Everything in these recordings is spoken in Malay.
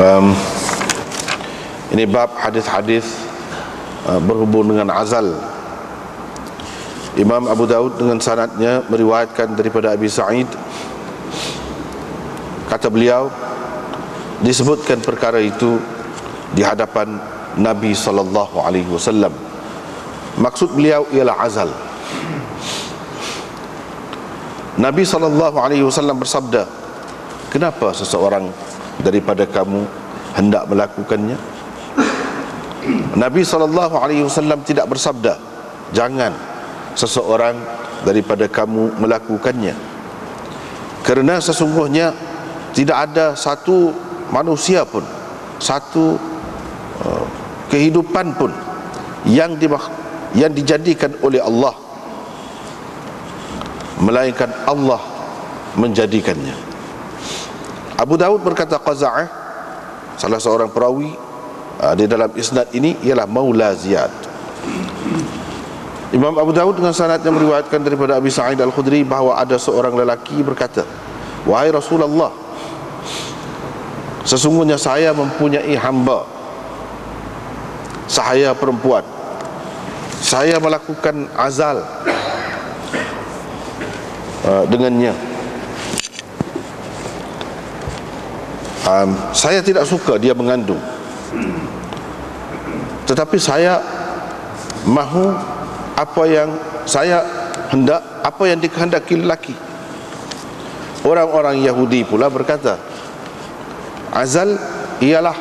Um, ini bab hadis-hadis berhubung dengan azal. Imam Abu Daud dengan sanadnya meriwayatkan daripada Abi Sa'id, kata beliau, disebutkan perkara itu di hadapan Nabi SAW. Maksud beliau ialah azal. Nabi SAW bersabda, kenapa seseorang daripada kamu hendak melakukannya? Nabi SAW tidak bersabda, jangan seseorang daripada kamu melakukannya, kerana sesungguhnya tidak ada satu manusia pun, satu kehidupan pun yang dijadikan oleh Allah melainkan Allah menjadikannya. Abu Daud berkata Qaza'ah, salah seorang perawi di dalam isnad ini ialah Maula Ziyad. Imam Abu Daud dengan sanadnya meriwayatkan daripada Abi Sa'id Al-Khudri bahawa ada seorang lelaki berkata, wahai Rasulullah, sesungguhnya saya mempunyai hamba, sahaya perempuan, saya melakukan azal dengannya. Saya tidak suka dia mengandung, tetapi saya mahu apa yang saya hendak, apa yang dikehendaki lelaki. Orang-orang Yahudi pula berkata, azal ialah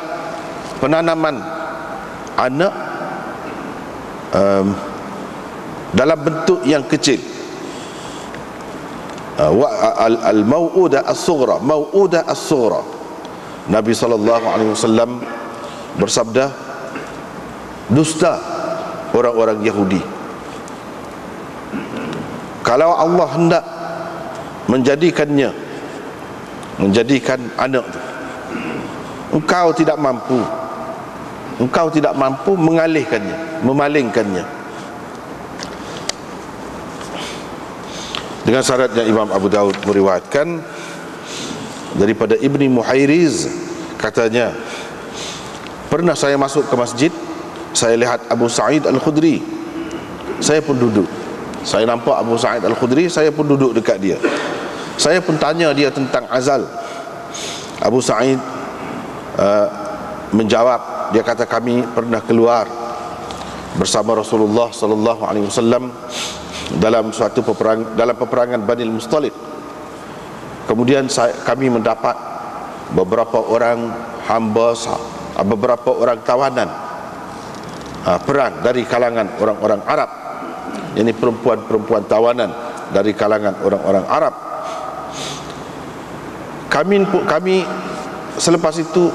penanaman anak dalam bentuk yang kecil. Al-mau'udah as-sughra, mau'udah as-sughra. Nabi SAW bersabda, dusta orang-orang Yahudi. Kalau Allah hendak menjadikan anak itu, engkau tidak mampu mengalihkannya, memalingkannya. Dengan syaratnya Imam Abu Daud meriwayatkan daripada Ibni Muhairiz, katanya, pernah saya masuk ke masjid, saya lihat Abu Sa'id Al-Khudri, saya pun duduk. Saya nampak Abu Sa'id Al-Khudri, saya pun duduk dekat dia. Saya pun tanya dia tentang azal. Abu Sa'id menjawab, dia kata, kami pernah keluar bersama Rasulullah SAW dalam suatu peperangan Bani Mustaliq. Kemudian kami mendapat beberapa orang hamba, beberapa orang tawanan perang dari kalangan orang-orang Arab. Ini perempuan-perempuan tawanan dari kalangan orang-orang Arab. Kami selepas itu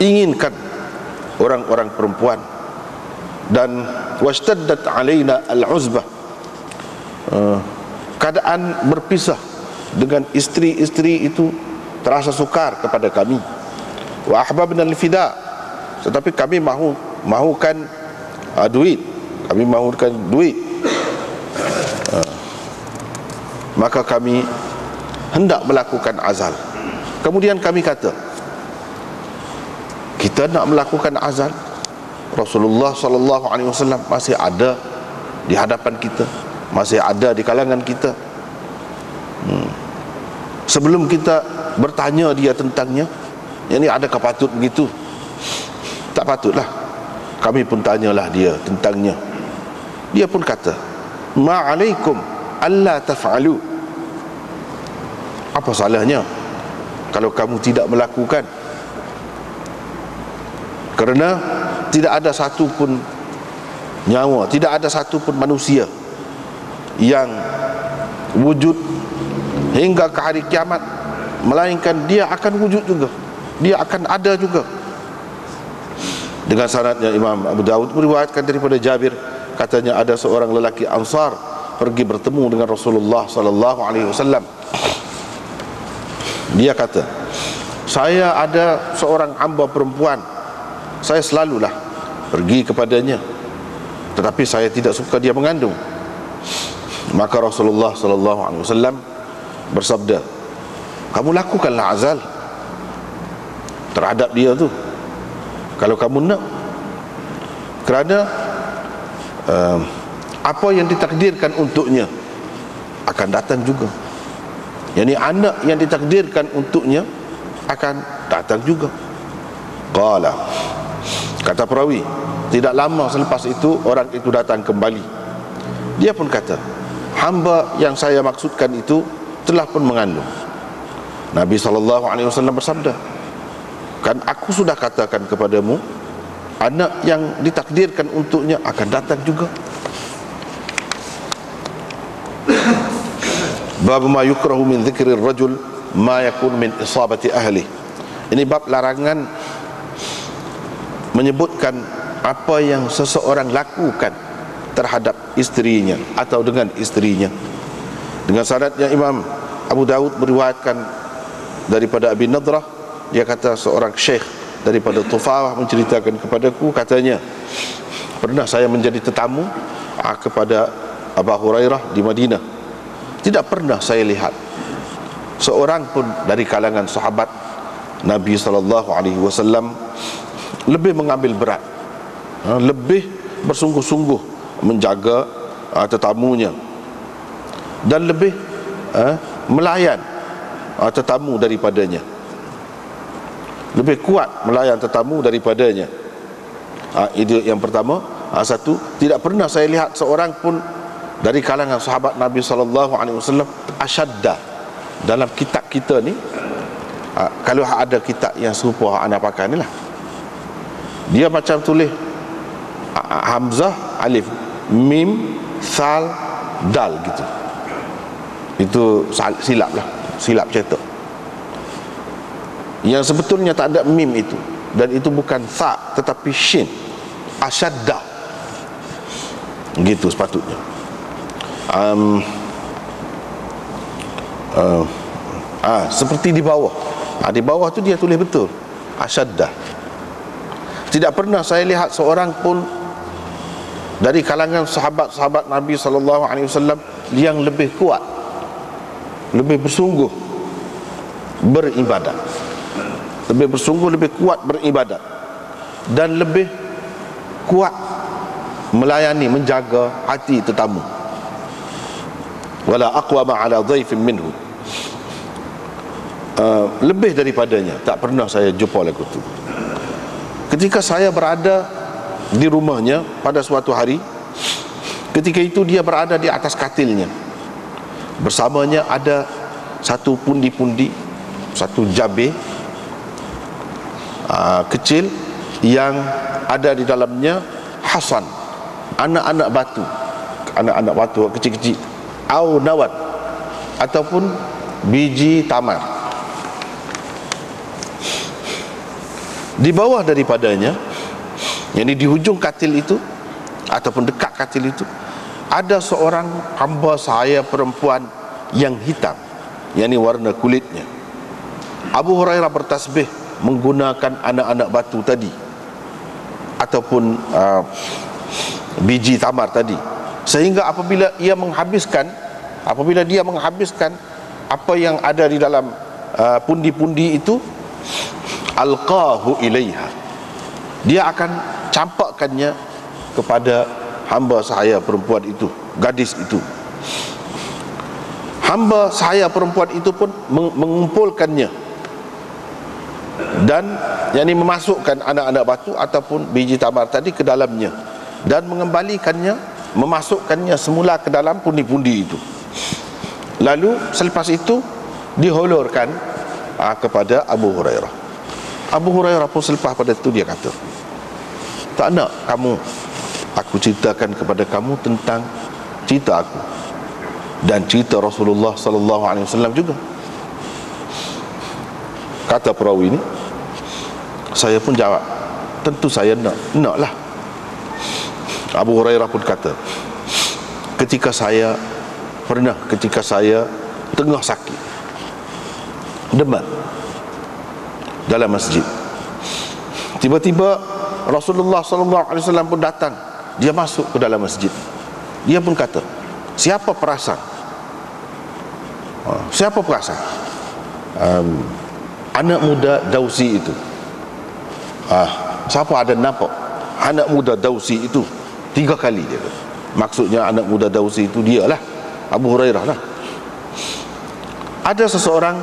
inginkan orang-orang perempuan, dan washtaddat alaina al-uzbah, keadaan berpisah dengan isteri-isteri itu terasa sukar kepada kami. Wa ahbabna al-fida, tetapi kami mahukan duit. Kami mahukan duit. Maka kami hendak melakukan azal. Kemudian kami kata, kita nak melakukan azal, Rasulullah SAW masih ada di hadapan kita, masih ada di kalangan kita. Sebelum kita bertanya dia tentangnya, ini adakah patut begitu? Tak patutlah. Kami pun tanyalah dia tentangnya. Dia pun kata, ma'alaikum alla taf'alu. Apa salahnya kalau kamu tidak melakukan? Kerana tidak ada satu pun nyawa, tidak ada satu pun manusia yang wujud hingga ke hari kiamat, melainkan dia akan wujud juga, dia akan ada juga. Dengan sanadnya Imam Abu Daud meriwayatkan daripada Jabir, katanya ada seorang lelaki Ansar pergi bertemu dengan Rasulullah SAW. Dia kata, saya ada seorang hamba perempuan, saya selalulah pergi kepadanya, tetapi saya tidak suka dia mengandung. Maka Rasulullah SAW bersabda, kamu lakukanlah azal. terhadap dia tu, kalau kamu nak. Kerana apa yang ditakdirkan untuknya akan datang juga. Yani anak yang ditakdirkan untuknya akan datang juga. Qala, kata perawi, tidak lama selepas itu orang itu datang kembali. Dia pun kata, hamba yang saya maksudkan itu telah pun mengandung. Nabi SAW bersabda, kan aku sudah katakan kepadamu, anak yang ditakdirkan untuknya akan datang juga. Bab ma yukrahu min dzikri ar-rajul ma yakun min isabati ahli. Ini bab larangan menyebutkan apa yang seseorang lakukan terhadap isterinya atau dengan isterinya. Dengan sanad yang Imam Abu Daud meriwayatkan daripada Abi Nadrah, dia kata seorang syekh daripada Tufawah menceritakan kepadaku, katanya, pernah saya menjadi tetamu kepada Abu Hurairah di Madinah. Tidak pernah saya lihat seorang pun dari kalangan sahabat Nabi SAW lebih mengambil berat, lebih bersungguh-sungguh menjaga tetamunya, dan lebih melayan tetamu daripadanya, lebih kuat melayan tetamu daripadanya. Itu yang pertama. Satu, tidak pernah saya lihat seorang pun dari kalangan sahabat Nabi SAW asyadda. Dalam kitab kita ni, kalau ada kitab yang serupa anda pakai ni lah, dia macam tulis Hamzah, alif, mim, sal, dal gitu. Itu silap lah, silap cetak. Yang sebetulnya tak ada mim itu, dan itu bukan sa tetapi shin, asyadda, gitu sepatutnya. Seperti di bawah, di bawah tu dia tulis betul asyadda. Tidak pernah saya lihat seorang pun dari kalangan sahabat-sahabat Nabi SAW yang lebih kuat, lebih bersungguh beribadat, lebih bersungguh, lebih kuat beribadat, dan lebih kuat melayani, menjaga hati tetamu. Wala aqwama ala dhaifin minhu. Lebih daripadanya tak pernah saya jumpa lagu tu. Ketika saya berada di rumahnya pada suatu hari, ketika itu dia berada di atas katilnya, bersamanya ada satu pundi-pundi, satu jabir kecil yang ada di dalamnya hasan, anak-anak batu kecil-kecil, au nawat, ataupun biji tamar. Di bawah daripadanya, yang di hujung katil itu ataupun dekat katil itu, ada seorang hamba sahaya perempuan yang hitam, yakni warna kulitnya. Abu Hurairah bertasbih menggunakan anak-anak batu tadi ataupun biji tamar tadi, sehingga apabila dia menghabiskan apa yang ada di dalam pundi-pundi itu, alqahu ilaiha, dia akan campakkannya kepada hamba sahaya perempuan itu, gadis itu. Hamba sahaya perempuan itu pun mengumpulkannya dan yakni memasukkan anak-anak batu ataupun biji tamar tadi ke dalamnya, dan mengembalikannya, memasukkannya semula ke dalam pundi-pundi itu. Lalu selepas itu dihulurkan kepada Abu Hurairah. Abu Hurairah pun selepas pada itu dia kata, tak nak aku ceritakan kepada kamu tentang cerita aku dan cerita Rasulullah SAW juga. Kata perawi ini, saya pun jawab, tentu saya naklah. Abu Hurairah pun kata, ketika saya tengah sakit, demam dalam masjid, tiba-tiba Rasulullah SAW pun datang. Dia masuk ke dalam masjid. Dia pun kata, siapa perasan? Anak muda Dausi itu. Siapa ada nampak anak muda Dausi itu? 3 kali dia kata. Maksudnya anak muda Dausi itu dialah Abu Hurairah lah. Ada seseorang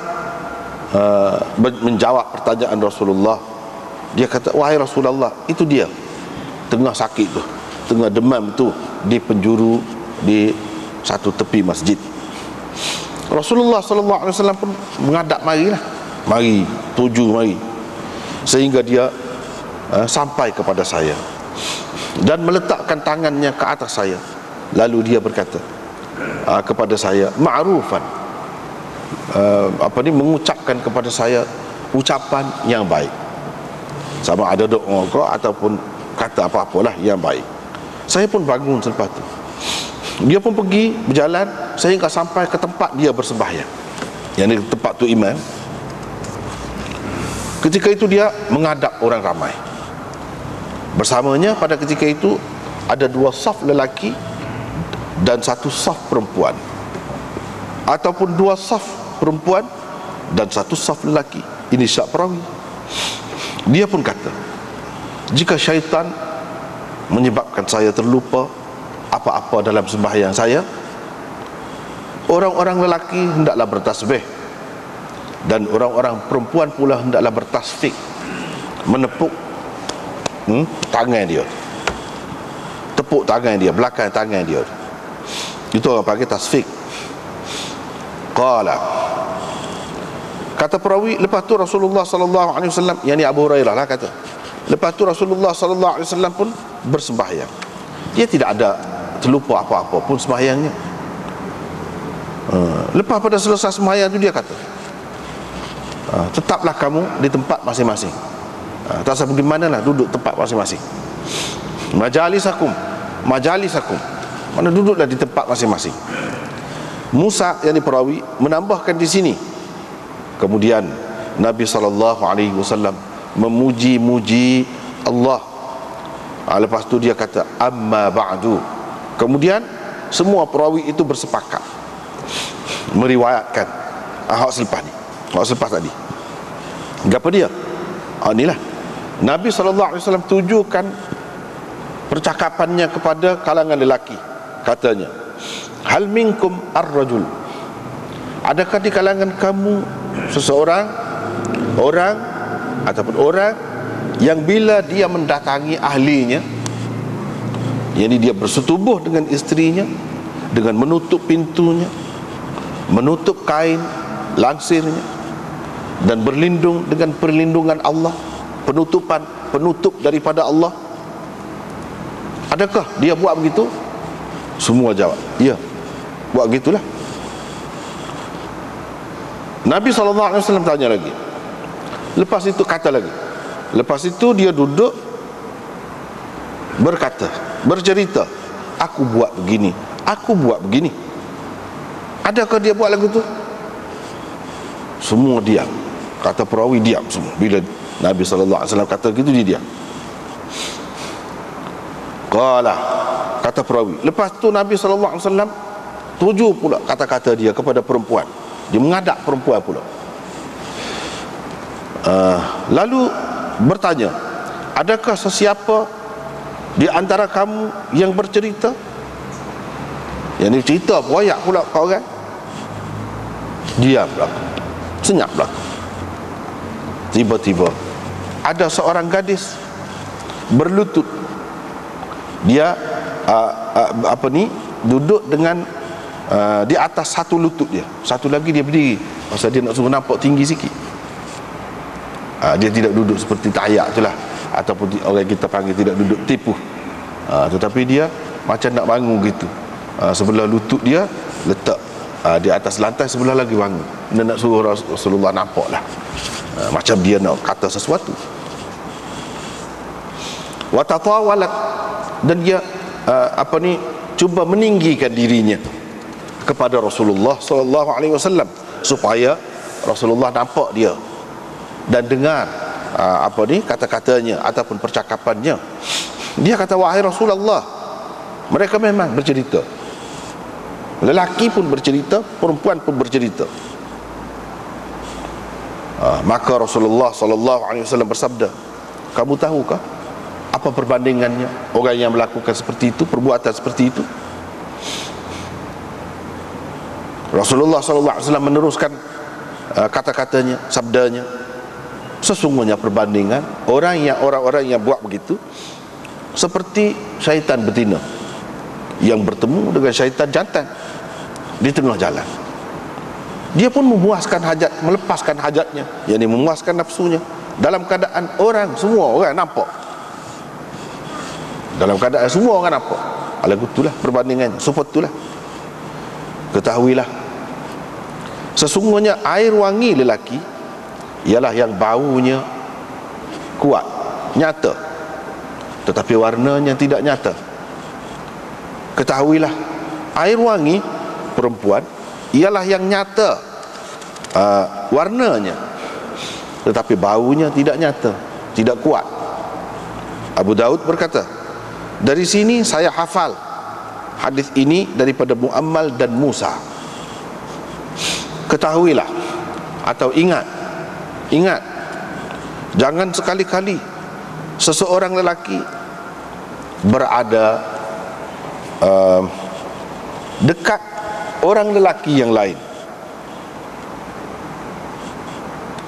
menjawab pertanyaan Rasulullah. Dia kata, wahai Rasulullah, itu dia tengah sakit tu, tengah demam tu, di penjuru di satu tepi masjid. Rasulullah SAW pun menghadap, mari, tuju mari, sehingga dia sampai kepada saya dan meletakkan tangannya ke atas saya. Lalu dia berkata kepada saya, ma'rufan, mengucapkan kepada saya ucapan yang baik, sama ada doa ke ataupun kata apa-apalah yang baik. Saya pun bangun selepas tu. Dia pun pergi berjalan sehingga sampai ke tempat dia bersembahyang, yang di tempat tu imam. Ketika itu dia menghadap orang ramai. Bersamanya pada ketika itu ada 2 saf lelaki dan 1 saf perempuan, ataupun 2 saf perempuan dan 1 saf lelaki. Ini syak perawi. Dia pun kata, jika syaitan menyebabkan saya terlupa apa-apa dalam sembahyang saya, orang-orang lelaki hendaklah bertasbih dan orang-orang perempuan pula hendaklah bertasfik, menepuk tangan dia, tepuk tangan dia, belakang tangan dia. Itu orang panggil tasfik. Qala, kata perawi, lepas tu Rasulullah SAW, yang ni Abu Hurairah lah kata, lepas tu Rasulullah SAW pun bersembahyang. Dia tidak ada terlupa apa-apa pun sembahyangnya. Lepas pada selesai sembahyang tu dia kata, tetaplah kamu di tempat masing-masing. Tak usah pergi mana lah, duduk tempat masing-masing. Majalisakum, mana duduklah di tempat masing-masing. Musa yang diperawi menambahkan di sini, kemudian Nabi SAW memuji-muji Allah. Lepas tu dia kata, amma ba'du. Kemudian semua perawi itu bersepakat meriwayatkan hak selepas tadi. Apa dia? Inilah Nabi SAW tujukan percakapannya kepada kalangan lelaki. Katanya, hal minkum ar-rajul, adakah di kalangan kamu seseorang, orang yang bila dia mendatangi ahlinya, yakni dia bersetubuh dengan isterinya dengan menutup pintunya, menutup kain lansirnya, dan berlindung dengan perlindungan Allah, penutup daripada Allah, adakah dia buat begitu? Semua jawab, ya, buat gitulah. Nabi SAW tanya lagi. Lepas itu kata lagi. Lepas itu dia duduk bercerita, aku buat begini, aku buat begini. Adakah dia buat lagu tu? Semua diam. Kata perawi diam semua. Bila Nabi SAW kata gitu, dia diam. Qala, kata perawi, lepas tu Nabi SAW tuju pula kata-kata dia kepada perempuan. Dia menghadap perempuan pula. Lalu bertanya, adakah sesiapa di antara kamu yang bercerita? Yang ni cerita royak pula kau orang. Diam belaka, senyap belaka. Tiba-tiba ada seorang gadis berlutut. Dia duduk dengan di atas satu lutut dia, satu lagi dia berdiri. Pasal dia nak suruh nampak tinggi sikit. Dia tidak duduk seperti tayak tu lah, ataupun orang kita panggil tidak duduk tipu. Tetapi dia macam nak bangun gitu. Sebelah lutut dia letak di atas lantai, sebelah lagi bangun. Dia nak suruh Rasulullah nampak lah, macam dia nak kata sesuatu. Wa tatawalat, dan dia cuba meninggikan dirinya kepada Rasulullah SAW, supaya Rasulullah nampak dia dan dengar kata-katanya ataupun percakapannya. Dia kata, wahai Rasulullah, mereka memang bercerita, lelaki pun bercerita, perempuan pun bercerita. Maka Rasulullah SAW bersabda, Kamu tahukah apa perbandingannya orang yang melakukan seperti itu, perbuatan seperti itu? Rasulullah SAW meneruskan kata-katanya, sabdanya, sesungguhnya perbandingan orang-orang yang buat begitu seperti syaitan betina yang bertemu dengan syaitan jantan di tengah jalan. Dia pun memuaskan hajat, melepaskan hajatnya, yakni memuaskan nafsunya, dalam keadaan semua orang nampak. Dalam keadaan semua orang nampak. Lagu itulah perbandingannya, support itulah. Ketahuilah, sesungguhnya air wangi lelaki ialah yang baunya kuat, nyata, tetapi warnanya tidak nyata. Ketahuilah, air wangi perempuan ialah yang nyata, warnanya, tetapi baunya tidak nyata, tidak kuat. Abu Daud berkata, dari sini saya hafal hadis ini daripada Muammal dan Musa. Ketahuilah atau ingat, jangan sekali-kali seseorang lelaki berada dekat orang lelaki yang lain.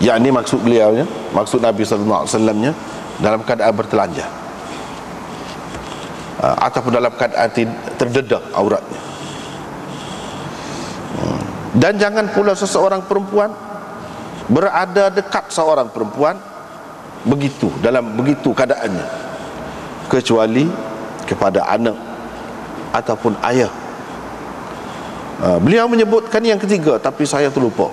Yakni maksud beliaunya, maksud Nabi SAW-nya, dalam keadaan bertelanjang ataupun dalam keadaan terdedah auratnya. Dan jangan pula seseorang perempuan berada dekat seorang perempuan begitu, dalam begitu keadaannya, kecuali kepada anak ataupun ayah. Beliau menyebutkan yang ketiga, tapi saya terlupa.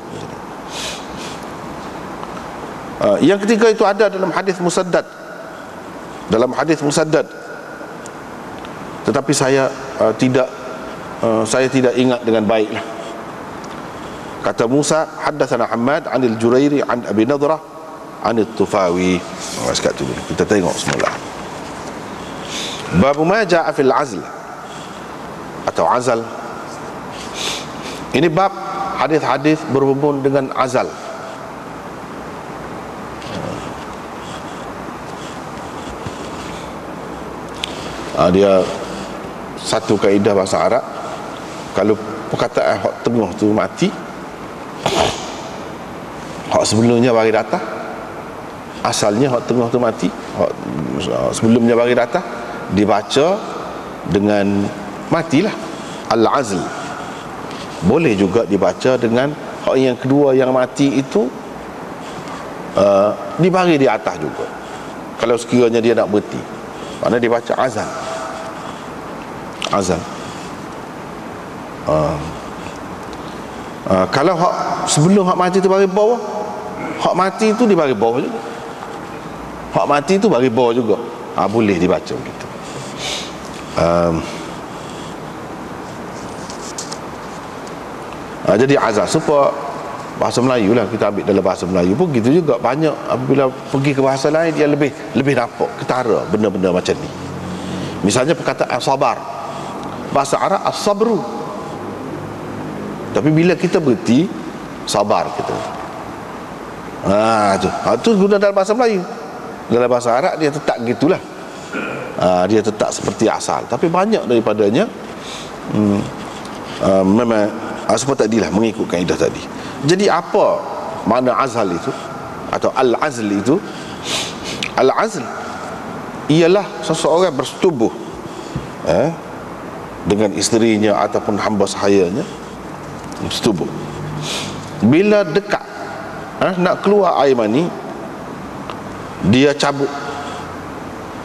Yang ketiga itu ada dalam hadis Musaddad, tetapi saya tidak ingat dengan baiklah. Kata Musa, haddatsana Hammad 'anil Jurairi 'an Abi Nadrah 'anil Tufawi. Sekat tu dulu, kita tengok semula. Bab ma jaa fil azl atau azal. Ini bab hadis-hadis berhubung dengan azal. Dia satu kaedah bahasa Arab, kalau perkataan hak tengah tu mati, hak sebelumnya bagi datang. Asalnya hak tengah tu mati, hak sebelumnya bagi datang dibaca dengan matilah, al-azl. Boleh juga dibaca dengan hak yang kedua yang mati itu dibagi di atas juga, kalau sekiranya dia nak berhenti, maknanya dibaca azal. Kalau hak sebelum hak mati itu bagi bawah, hak mati itu dibagi bawah juga, hak mati itu bagi bawah juga. Boleh dibaca begitu. Jadi azal supaya bahasa Melayu lah, kita ambil dalam bahasa Melayu pun gitu juga. Banyak apabila pergi ke bahasa lain, dia lebih nampak ketara benda-benda macam ni. Misalnya perkataan sabar, bahasa Arab as-sabru, tapi bila kita berhenti, sabar kita. Tu guna dalam bahasa Melayu. Dalam bahasa Arab dia tetap gitulah. Dia tetap seperti asal, tapi banyak daripadanya memang seperti tadilah, mengikut kaedah tadi. Jadi apa makna azal itu atau al-azl itu? Al-azl ialah seseorang bersetubuh dengan isterinya ataupun hamba sahayanya, bersetubuh. Bila dekat nak keluar air mani, dia cabut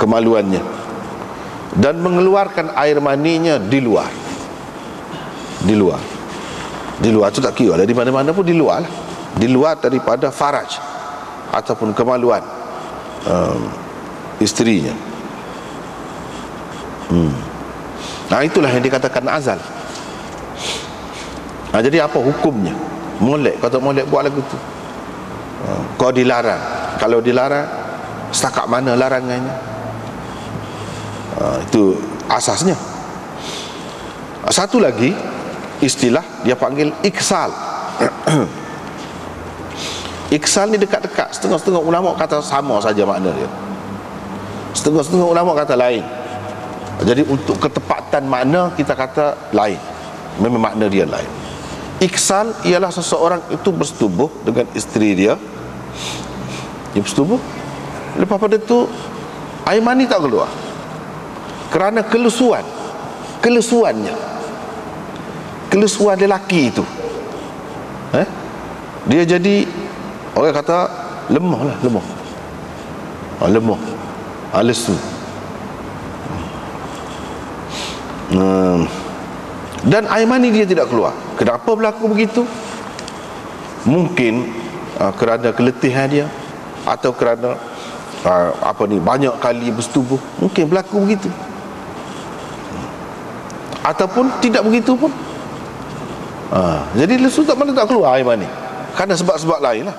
kemaluannya dan mengeluarkan air maninya di luar. Di luar tu tak kira dari mana-mana pun, di luar lah, di luar daripada faraj ataupun kemaluan isterinya. Itulah yang dikatakan azal. Jadi apa hukumnya? Molek, kata molek buat lagu tu. Kau dilarang. Kalau dilarang, setakat mana larangannya? Itu asasnya. Satu lagi istilah dia panggil iksal. Iksal ni dekat-dekat, setengah-setengah ulama kata sama saja makna dia. Setengah-setengah ulama kata lain. Jadi untuk ketepatan makna kita kata lain. Memang makna dia lain. Iksal ialah seseorang itu bersetubuh dengan isteri dia. Dia bersetubuh, lepas pada tu air mani tak keluar kerana kelesuannya, kelesuan lelaki itu. Dia jadi, orang kata lemah, lesu. Dan air mani dia tidak keluar. Kenapa berlaku begitu? Mungkin kerana keletihan dia, atau kerana banyak kali bersetubuh. Mungkin berlaku begitu. Ataupun tidak begitu pun. Jadi lesu tak mana tak keluar air mani, kerana sebab-sebab lain lah.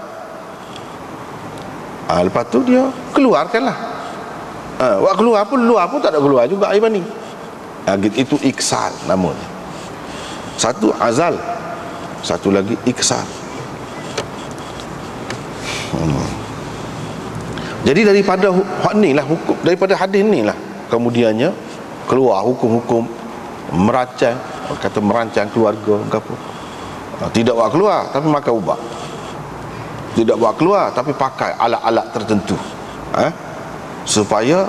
Lepas tu dia keluarkanlah. Wak keluar pun tak ada keluar juga air mani. Itu iksal namanya. Satu azal, satu lagi iksal. Jadi daripada hukum, daripada hadis ni lah kemudiannya keluar hukum-hukum merancang keluarga ke apa. Tidak buat keluar tapi makan ubat. Tidak buat keluar tapi pakai alat-alat tertentu, supaya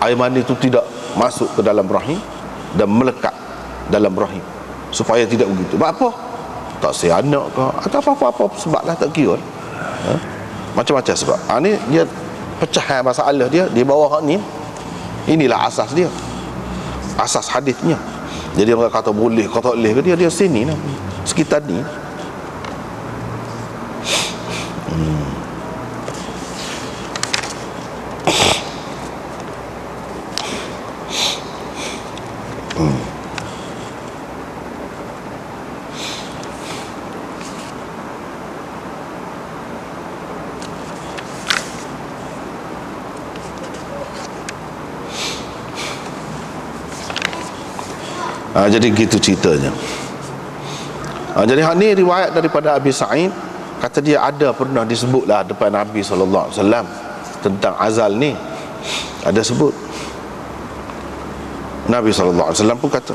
air mani itu tidak masuk ke dalam rahim dan melekat dalam rahim, supaya tidak begitu. Apa? Tak say anak ke atau apa-apa sebab lah, tak kira. Macam-macam sebab. Ni dia pecah masalah dia di bawah ni. Inilah asas dia, asas hadisnya. Jadi orang kata boleh, kata boleh ke dia sini lah, sekitar ni. Jadi gitu ceritanya. Jadi hak ni riwayat daripada Abi Sa'id, kata dia ada pernah disebutlah depan Nabi SAW tentang azal ni. Ada sebut. Nabi SAW pun kata,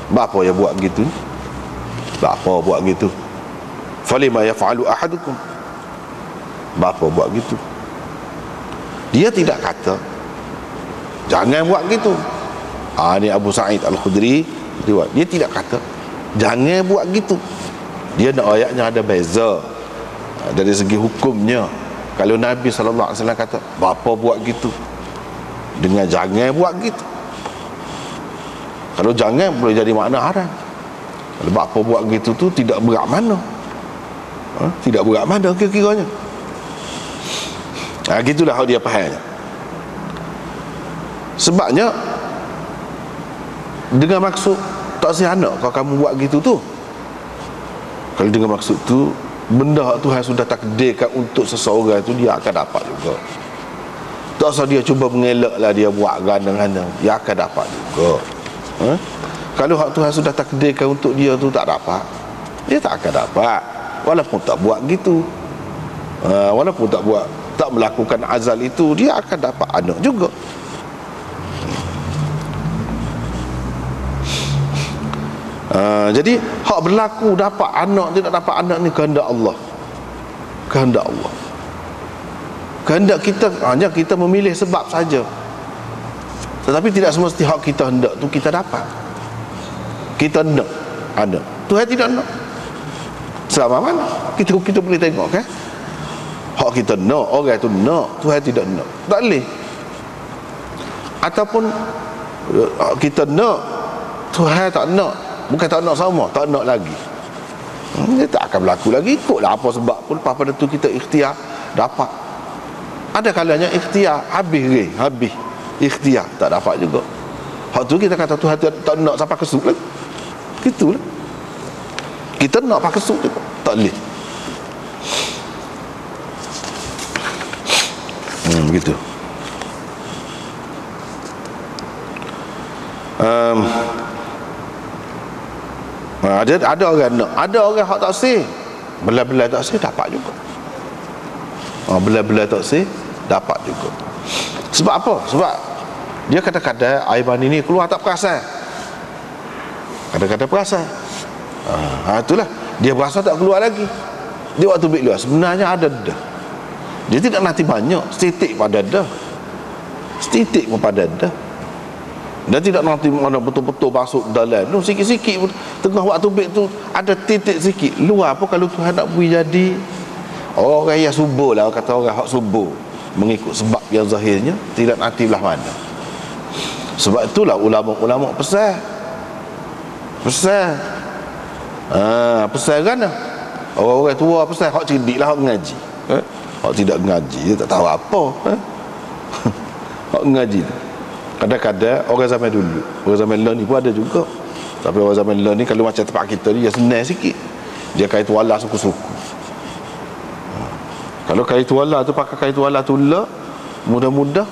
bapa yang buat begitu? Bapa buat gitu. Falima yaf'alu ahadukum? Bapa buat gitu. Dia tidak kata jangan buat gitu. Ni Abu Sa'id Al-Khudri, dia tidak kata jangan buat gitu. Dia nak ayatnya ada beza dari segi hukumnya. Kalau Nabi SAW kata bapa buat gitu, dengan jangan buat gitu. Kalau jangan boleh jadi makna haram. Kalau bapa buat gitu tu tidak berat mana, tidak berat mana kira-kiranya. Gitulah how dia fahamnya. Sebabnya dengan maksud tak say anak kalau kamu buat gitu tu. Kalau dengan maksud tu benda Tuhan sudah takdirkan untuk seseorang itu, dia akan dapat juga. Tak usah dia cuba mengelak lah dia buat gandang-gandang, dia akan dapat juga. Kalau hak Tuhan sudah takdirkan untuk dia tu tak dapat, dia tak akan dapat, walaupun tak buat gitu. Walaupun tak melakukan azal itu, dia akan dapat anak juga. Jadi hak berlaku dapat anak tidak dapat anak ni kehendak Allah. Kehendak Allah. Kehendak kita hanya kita memilih sebab saja. Tetapi tidak semesti hak kita hendak tu kita dapat. Kita nak anak, Tuhan tidak nak. Selama mana kita boleh tengok kan? Hak kita nak, orang tu nak, Tuhan tidak nak. Tak boleh. Ataupun kita nak, Tuhan tak nak. Bukan tak nak sama, tak nak lagi. Dia tak akan berlaku lagi. Ikutlah apa sebab pun. Lepas pada tu kita ikhtiar dapat. Ada kalanya ikhtiar habis ikhtiar tak dapat juga. Hak tu kita kata Tuhan tak nak sampai kesuk lagi. Gitulah. Kita nak pakai kesuk juga, tak boleh. Begitu. Ada orang nak, ada orang hak tak sih, belai-belai tak sih dapat juga. Belai-belai tak sih dapat juga. Sebab apa? Sebab dia kadang-kadang air mani ni keluar tak perasan. Kadang-kadang perasan. Itulah, dia berasa tak keluar lagi. Dia waktu ambil keluar sebenarnya ada dah. Dia tidak nanti banyak, setitik pada dah. Setitik pun pada dah. Dia tidak nanti mana betul-betul masuk dalam. No, sikit-sikit tengah waktu ambil tu ada titik sikit. Luar apa kalau Tuhan nak beri jadi orang yang subur lah, kata orang hak subur, mengikut sebab yang zahirnya, tidak nanti belah mana. Sebab itulah ulama-ulama pesan kan orang-orang tua pesan, hak cerdik lah hak ngaji. Hak tidak ngaji dia tak tahu apa. Hak ngaji tu kadang-kadang orang zaman dulu, orang zaman lain ni pun ada juga. Tapi orang zaman lain ni kalau macam tempat kita ni, dia senang sikit. Dia kait wala suku-suku. Kalau kait wala tu pakai kait wala tu lah, mudah-mudah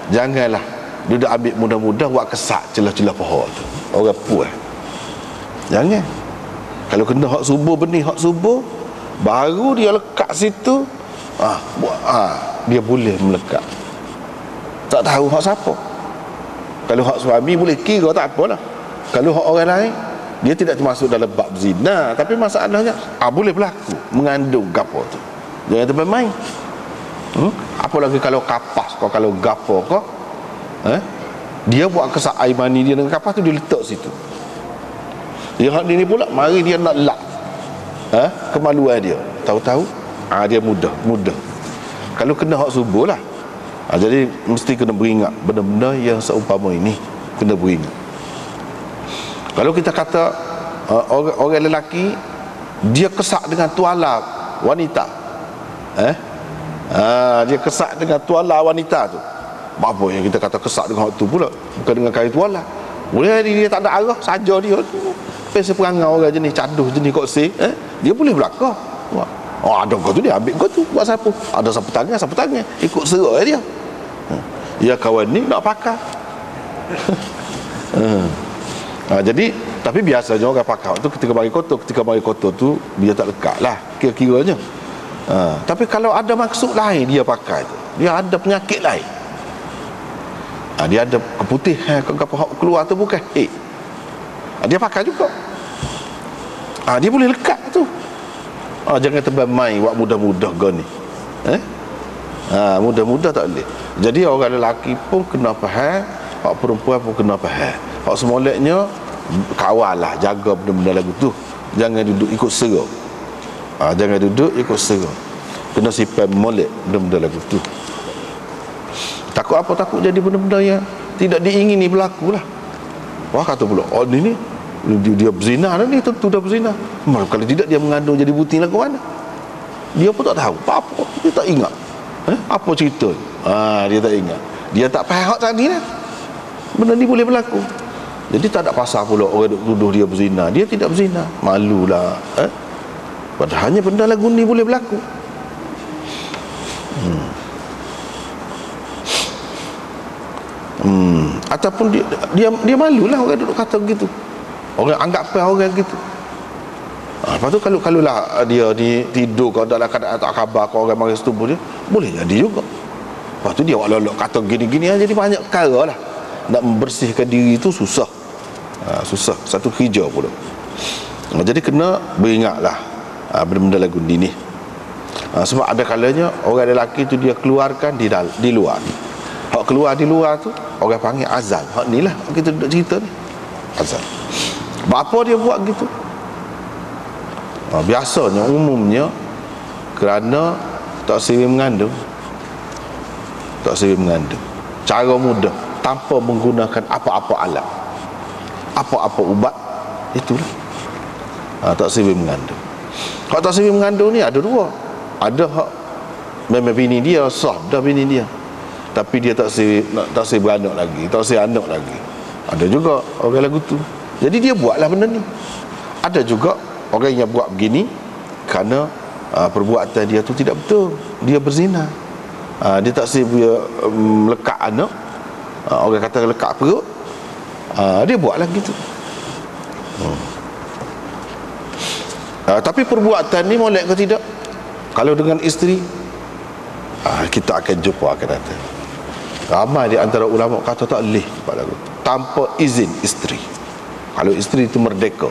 janganlah dia dah ambil mudah-mudah buat kesak celah-celah paha tu. Orang puas. Jangan. Kalau kena hak subuh, benih hak subuh, baru dia lekat situ, dia boleh melekat. Tak tahu hak siapa. Kalau hak suami boleh kira tak apalah. Kalau hak orang lain, dia tidak termasuk dalam bab zina, tapi masalahnya boleh berlaku mengandung gapo tu. Jangan termain. Apalagi kalau kapas kau, kalau gapo kau, dia buat kesak air mani dia dengan kapas tu, dia letak situ. Yang hak ni pula mari dia nak lap kemaluan dia. Tahu-tahu dia mudah. Kalau kena hak subuh lah. Jadi mesti kena beringat benda-benda yang seumpama ini, kena beringat. Kalau kita kata orang lelaki dia kesak dengan tuala wanita, dia kesak dengan tuala wanita tu, apa yang kita kata kesak dengan hak tu pula, bukan dengan kain tuala. Boleh dia tak ada arah saja dia pesa perangau orang jenis caduh jenis koksi, dia boleh belakang. Ada kau tu dia ambil kau tu buat siapa? Ada sapu tangan ikut serak dia. Ya kawan ni nak pakai. Jadi tapi biasanya orang pakai tu ketika mari kotor tu dia tak lekat lah kira-kiranya. Tapi kalau ada maksud lain dia pakai tu, dia ada penyakit lain, dia ada keputihan apa keluar tu bukan dia pakai juga, dia boleh lekat tu. Jangan terbang main buat mudah-mudah kau ni. Mudah-mudah tak boleh. Jadi orang lelaki pun kena faham, hak perempuan pun kena faham. Hak semoleknya kawal lah, jaga benda-benda lagu tu. Jangan duduk ikut serah. Jangan duduk ikut serah. Kena simpan molek benda-benda lagu tu. Takut apa? Takut jadi benda-benda yang tidak diingini berlaku lah. Wah kata pula, ni dia berzina dah ni, tentu dah berzina. Kalau tidak dia mengandung jadi buting lah ke mana? Dia pun tak tahu apa-apa, dia tak ingat. Apa cerita? Dia tak ingat. Dia tak faham hak tadi lah. Benda ni boleh berlaku. Jadi tak ada pasal pula orang tuduh dia berzina. Dia tidak berzina. Malulah. Padahalnya benda lagu ni boleh berlaku. Ataupun dia malulah orang duduk kata begitu. Orang anggap orang gitu. Lepas tu kalau lah dia tidur kau dalam keadaan tak khabar kau orang mari setubuh dia, boleh jadi juga. Lepas tu dia lolok kata gini-gini, jadi banyak perkara lah. Nak membersihkan diri tu susah. Susah, satu kerja pula. Jadi kena beringatlah benda-benda lagu ni. Sebab ada kalanya orang lelaki tu dia keluarkan di luar. Hak keluar di luar tu orang panggil azal. Hak ni lah kita duduk cerita ni, azal. Bapa dia buat gitu. Biasanya umumnya kerana tak siri mengandung. Cara mudah tanpa menggunakan apa-apa alat, apa-apa ubat, itulah tak siri mengandung. Hak tak siri mengandung ni ada dua. Ada hak memang bini dia sah dah bini dia, tapi dia tak siri beranak lagi, tak siri anak lagi. Ada juga orang lagu tu. Jadi dia buatlah benda ni. Ada juga orang yang buat begini kerana perbuatan dia tu tidak betul, dia berzina. Dia tak dia melekat anak, orang kata lekat perut, dia buatlah gitu. Tapi perbuatan ni molek ke tidak? Kalau dengan isteri, kita akan jumpa akan datang. Ramai di antara ulama kata tak boleh buat lagu tanpa izin isteri. Kalau isteri itu merdeka,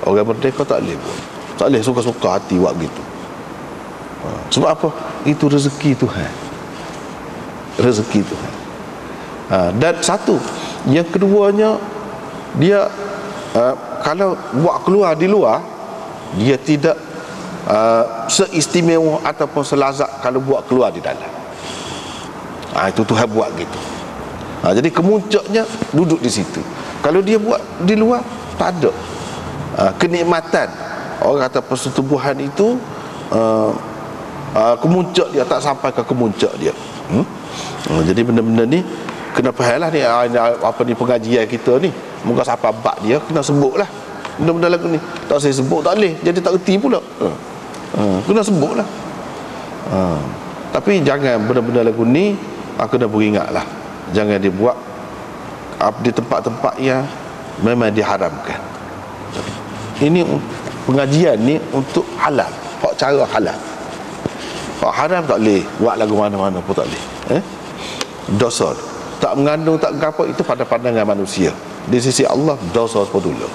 orang merdeka tak boleh buat. Tak boleh suka-suka hati buat gitu. Sebab apa? Itu rezeki Tuhan. Rezeki Tuhan. Dan satu, yang keduanya, dia kalau buat keluar di luar, dia tidak seistimewa ataupun selazat kalau buat keluar di dalam. Itu Tuhan buat gitu. Jadi kemuncaknya duduk di situ. Kalau dia buat di luar, tak ada kenikmatan. Orang kata persetubuhan itu kemuncak dia, tak sampai ke kemuncak dia. Jadi benda-benda ni kena faham lah ni, apa ni pengajian kita ni. Moga siapa bab dia kena sebut lah. Benda-benda lagu ni tak saya sebut tak boleh, jadi tak erti pula. Kena sebut lah. Tapi jangan benda-benda lagu ni kena beringat lah, jangan dibuat di tempat-tempat yang memang diharamkan. Ini pengajian ni untuk halal, hak cara halal. Hak haram tak boleh buat lagu mana-mana pun tak boleh. Dosa tak mengandung, tak apa, itu pada pandangan manusia. Di sisi Allah dosa apa dulu.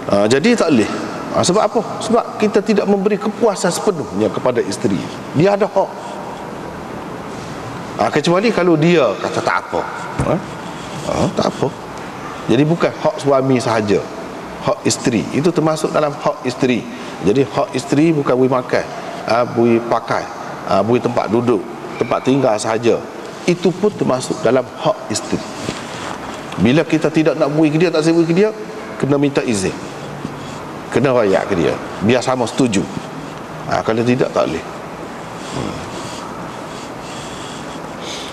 Jadi tak boleh. Sebab apa? Sebab kita tidak memberi kepuasan sepenuhnya kepada isteri. Dia ada hak. Kecuali kalau dia kata tak apa. Tak apa. Jadi bukan hak suami sahaja, hak isteri itu termasuk dalam hak isteri. Jadi hak isteri bukan boleh makan, boleh pakai, boleh tempat duduk, tempat tinggal sahaja. Itu pun termasuk dalam hak isteri. Bila kita tidak nak beri ke dia, tak saya beri ke dia, kena minta izin, kena rayak ke dia, biar sama setuju. Kalau tidak, tak boleh.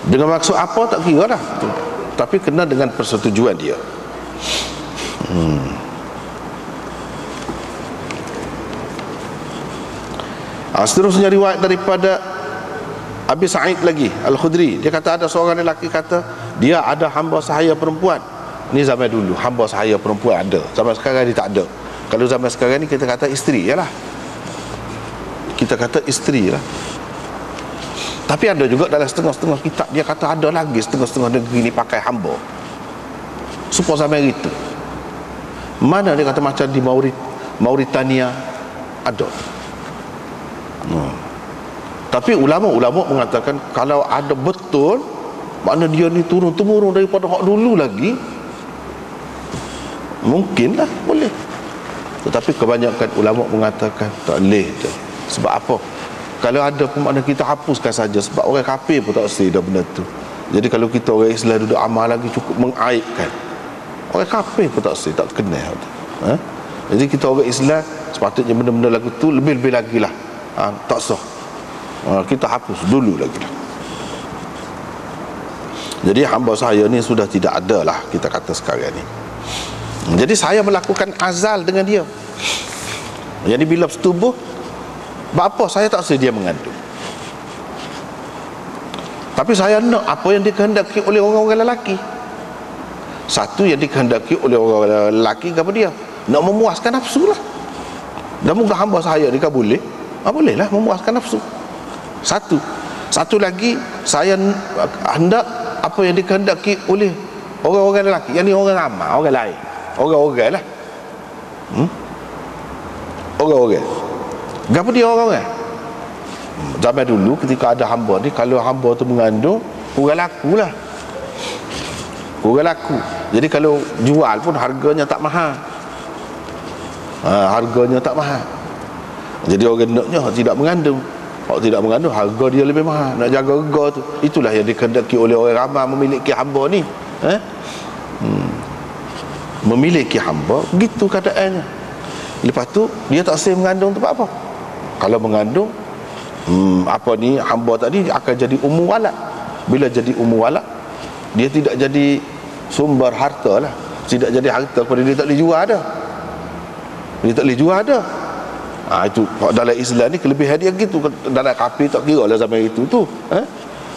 Dengan maksud apa tak kira lah, tapi kena dengan persetujuan dia. Seterusnya riwayat daripada Abi Sa'id lagi Al-Khudri, dia kata ada seorang lelaki kata dia ada hamba sahaya perempuan. Ni zaman dulu hamba sahaya perempuan ada, zaman sekarang ni tak ada. Kalau zaman sekarang ni kita kata isteri lah, kita kata isteri lah. Tapi ada juga dalam setengah-setengah kitab dia kata ada lagi setengah-setengah negeri ni pakai hamba. Supaya zaman itu mana dia kata macam di Mauritania ada. Tapi ulama-ulama mengatakan kalau ada betul, makna dia ni turun-temurun daripada hak dulu lagi, mungkinlah boleh. Tetapi kebanyakan ulama mengatakan tak boleh. Sebab apa? Kalau ada pun makna kita hapuskan saja. Sebab orang kafir pun tak sedar benda tu. Jadi kalau kita orang Islam duduk amal lagi cukup mengaibkan, orang kafir pun tak sedar, tak kenal. Jadi kita orang Islam sepatutnya benda-benda lagu tu lebih-lebih lagi lah, tak sah. Kita hapus dulu lagi lah. Jadi hamba saya ni sudah tidak ada lah, kita kata sekarang ni. Jadi saya melakukan azal dengan dia. Jadi bila bersetubuh, bapa saya tak sedia mengandung. Tapi saya nak apa yang dikehendaki oleh orang-orang lelaki. Satu yang dikehendaki oleh orang lelaki apa dia? Nak memuaskan nafsu lah. Dan moga hamba saya ni kan boleh, bolehlah memuaskan nafsu. Satu lagi, saya hendak apa yang dikehendaki oleh orang-orang lelaki, yang ni orang ramai, orang lain, orang-orang lah. Orang-orang. Kenapa dia orang-orang? Zaman dulu ketika ada hamba ni, kalau hamba tu mengandung, kurang laku lah. Kurang laku. Jadi kalau jual pun harganya tak mahal. Harganya tak mahal. Jadi orang naknya tidak mengandung. Kalau tidak mengandung, harga dia lebih mahal. Nak jaga harga tu, itulah yang dikehendaki oleh orang ramai memiliki hamba ni. Memiliki hamba, begitu keadaannya. Lepas tu dia tak sah mengandung tu apa? Kalau mengandung, hamba tadi akan jadi ummu walad. Bila jadi ummu walad, dia tidak jadi sumber harta lah, tidak jadi harta kepada dia, tak boleh jual dah. Dia tak boleh jual dah. Itu dalam Islam ni kelebihan dia gitu. Dalam kafir tak kira lah zaman itu tu.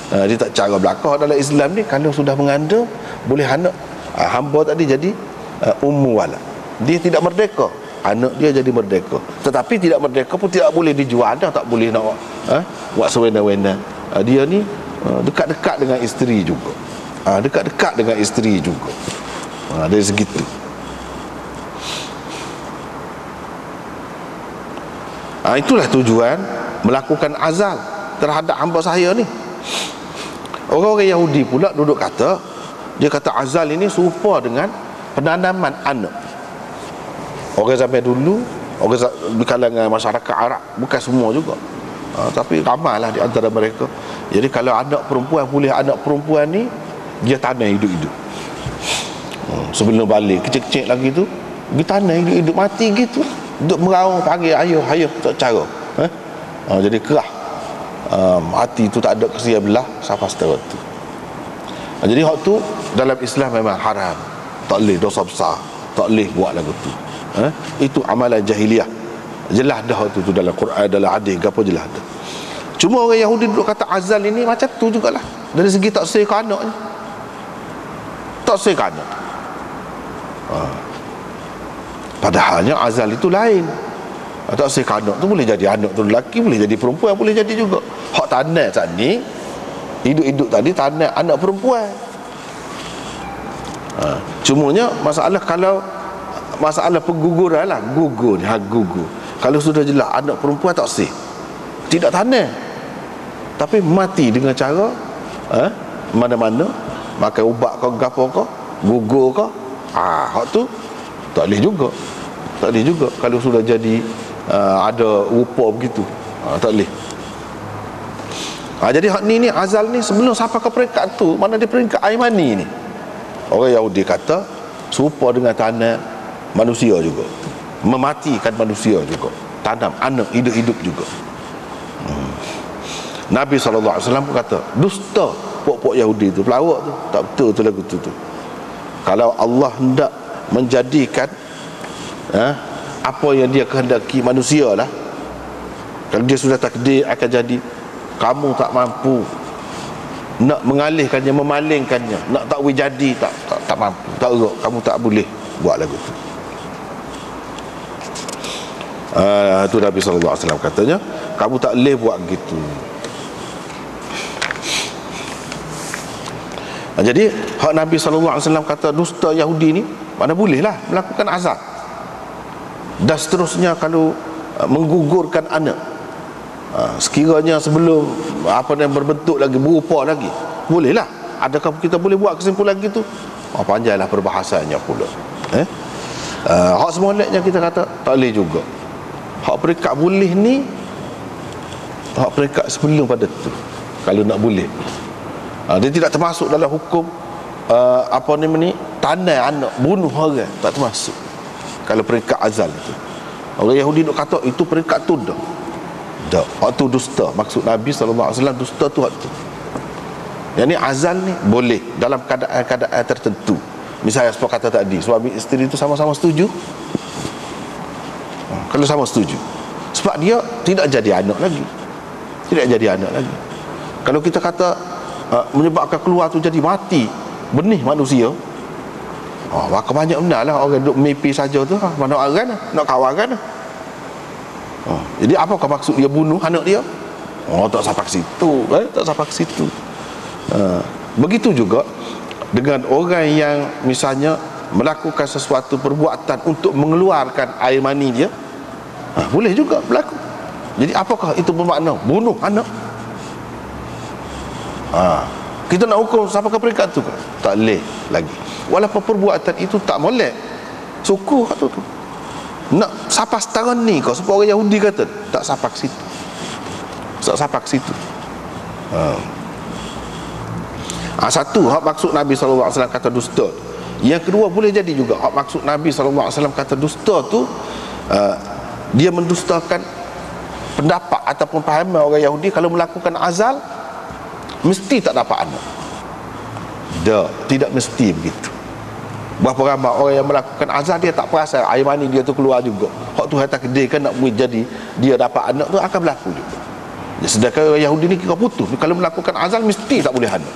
Dia tak cara belakang dalam Islam ni. Kalau sudah mengandung, boleh anak hamba tadi jadi ummu walad. Dia tidak merdeka, anak dia jadi merdeka. Tetapi tidak merdeka pun tidak boleh dijual dah, tak boleh nak buat sewena-wena. Dia ni dekat-dekat dengan isteri juga. Dekat-dekat dengan isteri juga. Dari segitu. Itulah tujuan melakukan azal terhadap hamba saya ni. Orang-orang Yahudi pula duduk kata, dia kata azal ini serupa dengan penanaman anak. Orang zaman dulu, orang di kalangan masyarakat Arab, bukan semua juga, tapi ramailah di antara mereka. Jadi kalau anak perempuan, boleh anak perempuan ni dia tanam hidup-hidup. Sebelum balik kecil-kecil lagi tu, dia tanam hidup-hidup, mati gitu, duduk meraung panggil ayah tak cara. Jadi kerah, hati tu tak ada kesia belah sampai setara tu. Jadi hak tu dalam Islam memang haram, tak boleh, dosa besar, tak boleh buat lagu tu. Itu amalan jahiliah. Jelas dah tu dalam Quran, dalam hadis, apa jelas dah. Cuma orang Yahudi duduk kata azal ini macam tu jugalah. Dari segi tak sah ke anak ni, tak sah ke anak. Padahalnya azal itu lain. Tak sah ke anak tu boleh jadi anak tu lelaki, boleh jadi perempuan, boleh jadi juga. Hak tanah saat ni, hidup-hidup tadi tanah anak perempuan. Cumanya masalah kalau masalah pengguguran lah, gugur ni, gugur. Kalau sudah jelas anak perempuan tak sah, tidak tanah, tapi mati dengan cara mana-mana, makan ubat kau, gapo kau, gugur kau, hak tu tak boleh juga. Tak boleh juga kalau sudah jadi ada rupa begitu, tak boleh. Jadi hak ni azal ni sebelum sampai ke peringkat tu, mana dia peringkat air mani ni, orang Yahudi kata serupa dengan tanah manusia juga, mematikan manusia juga, tanam anak hidup-hidup juga. Nabi SAW pun kata dusta pok-pok Yahudi tu, pelawak tu, tak betul tu lagu tu. Kalau Allah hendak menjadikan apa yang dia kehendaki manusia lah, kalau dia sudah takdir akan jadi, kamu tak mampu nak mengalihkannya, memalingkannya, nak tak boleh jadi, tak mampu, tak erok, kamu tak boleh buat lagu tu. Itu Nabi SAW katanya, kamu tak boleh buat gitu. Jadi hak Nabi SAW kata dusta Yahudi ni, mana boleh lah melakukan azab. Dan seterusnya kalau menggugurkan anak, sekiranya sebelum berbentuk lagi, berupa lagi, boleh lah. Adakah kita boleh buat kesimpulan gitu? Panjanglah perbahasannya pula. Hak semoleknya kita kata tak boleh juga. Hak peringkat boleh ni, hak peringkat sebelum pada tu, kalau nak boleh. Dia tidak termasuk dalam hukum tanah anak, bunuh orang, tak termasuk kalau peringkat azal itu. Orang Yahudi duk kata itu peringkat tu dah. Hak tu dusta. Maksud Nabi SAW dusta tu hak tu. Yang ni azal ni boleh dalam keadaan-keadaan tertentu. Misalnya seperti kata tadi, suami isteri itu sama-sama setuju. Kalau sama setuju, sebab dia tidak jadi anak lagi, tidak jadi anak lagi. Kalau kita kata menyebabkan keluar tu jadi mati benih manusia, maka banyak benar lah orang duduk mimpi saja tu, mana orang nak kawan kan. Jadi apakah maksud dia bunuh anak dia? Tak sampai ke situ, tak sampai ke situ. Begitu juga dengan orang yang misalnya melakukan sesuatu perbuatan untuk mengeluarkan air mani dia, boleh juga berlaku. Jadi apakah itu bermakna bunuh anak? Kita nak hukum sampai ke peringkat tu ke? Tak boleh lagi. Walaupun perbuatan itu tak molek, suku kat tu nak sampai setara ni kau, sebab orang Yahudi kata tak sampai ke situ, tak sampai ke situ. Satu, hak maksud Nabi SAW kata dusta. Yang kedua, boleh jadi juga hak maksud Nabi SAW kata dusta tu, dia mendustakan pendapat ataupun pahaman orang Yahudi kalau melakukan azal mesti tak dapat anak. Tidak mesti begitu. Berapa ramai orang yang melakukan azal dia tak perasan air mani dia tu keluar juga. Hak tu hata kedaikan nak jadi dia dapat anak tu akan berlaku juga. Sedangkan orang Yahudi ni kira putus, kalau melakukan azal mesti tak boleh anak.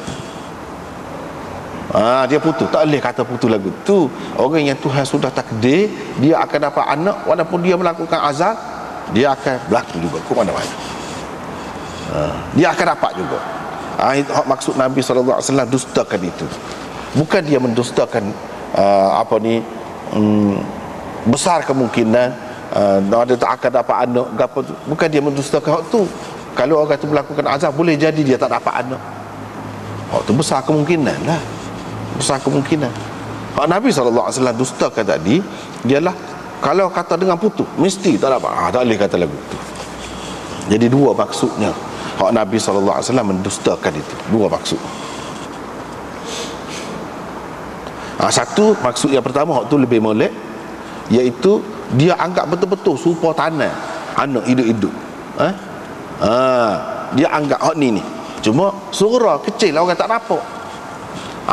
Dia putus, tak boleh kata putus lagu tu. Orang yang Tuhan sudah takdir dia akan dapat anak, walaupun dia melakukan azal, dia akan berlaku juga ke mana-mana. Dia akan dapat juga. Maksud Nabi SAW dustakan itu. Bukan dia mendustakan besar kemungkinan dia tak akan dapat anak. Bukan dia mendustakan hak tu. Kalau orang tu melakukan azal, boleh jadi dia tak dapat anak. Hak tu besar kemungkinan lah. Besar kemungkinan. Hak Nabi SAW dustakan tadi ialah kalau kata dengan putus mesti tak dapat. Tak boleh kata lagu tu. Jadi dua maksudnya. Hak Nabi SAW mendustakan itu. Dua maksud. Satu maksud yang pertama, hak tu lebih molek, iaitu dia anggap betul-betul serupa tanah anak hidup-hidup. Dia anggap hak ni cuma surah kecil lah, orang tak nampak.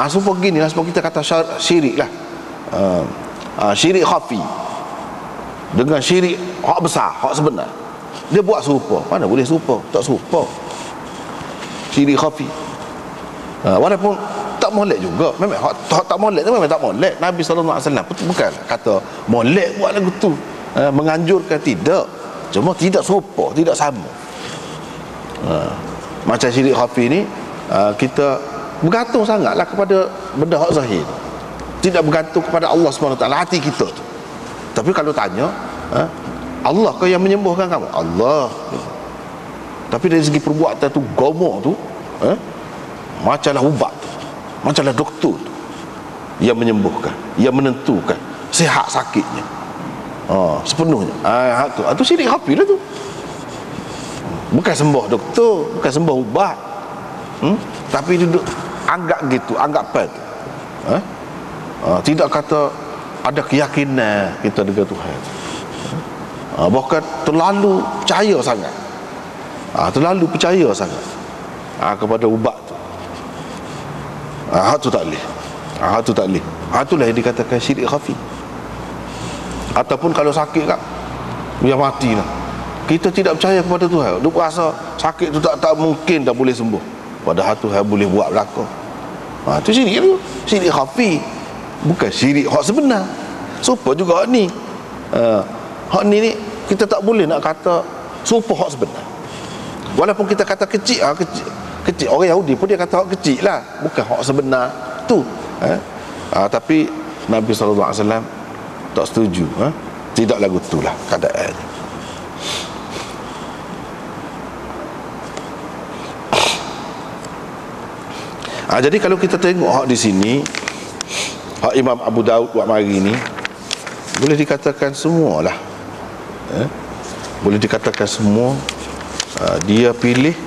Serupa gini lah, sebab kita kata syirik lah. Syirik khafi dengan syirik hak besar, hak sebenar. Dia buat serupa. Mana boleh serupa? Tak serupa. Syirik khafi. Walaupun tak molek juga. Memang hak tak molek tu memang tak molek. Nabi SAW bukan kata molek buat lagu tu, menganjurkan, tidak. Cuma tidak serupa, tidak sama. Macam syirik khafi ni, kita bergantung sangatlah kepada benda hak zahir, tidak bergantung kepada Allah SWT, hati kita tu. Tapi kalau tanya, Allah ke yang menyembuhkan kamu? Allah. Tapi dari segi perbuatan tu, gomo tu, macamlah ubat tu, macamlah doktor tu, yang menyembuhkan, yang menentukan sihat sakitnya sepenuhnya. Itu syirik khafi lah tu. Bukan sembah doktor, bukan sembah ubat, tapi duduk anggap gitu, anggap apa tu. Tidak kata ada keyakinan kita dengan Tuhan. Bahkan terlalu percaya sangat. Terlalu percaya sangat kepada ubat tu. Hak tu tak boleh. Hak tu tak boleh. Itulah yang dikatakan syirik khafi. Ataupun kalau sakit kan, dia mati lah, kita tidak percaya kepada Tuhan. Dia rasa sakit tu tak mungkin dah boleh sembuh, padahal Tuhan boleh buat belaka. Itu syirik tu, syirik khafi. Bukan syirik hak sebenar. Supaya juga hak ni, hak ni kita tak boleh nak kata supaya hak sebenar. Walaupun kita kata kecil, kecil. Orang Yahudi pun dia kata hak kecil lah, bukan hak sebenar tu. Tapi Nabi SAW tak setuju. Tidak lagu tu lah keadaannya. Jadi kalau kita tengok hak di sini, hak Imam Abu Daud buat mari ni, boleh dikatakan semualah, boleh dikatakan semua dia pilih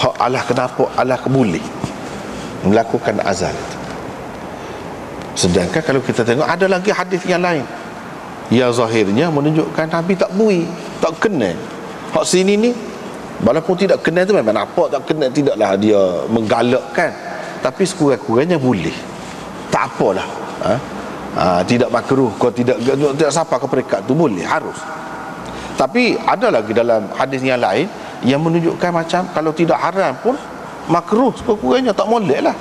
hak Allah kenapa Allah boleh melakukan azal itu. Sedangkan kalau kita tengok ada lagi hadis yang lain yang zahirnya menunjukkan Nabi tak bui, tak kena. Hak sini ni walaupun tidak kena tu memang nampak tak kena, tidaklah dia menggalakkan, tapi sekurang-kurangnya boleh. Tak apalah. Tidak makruh, kau tidak sampai ke peringkat tu, boleh, harus. Tapi ada lagi dalam hadis yang lain yang menunjukkan macam kalau tidak haram pun makruh, sekurang-kurangnya tak molek lah.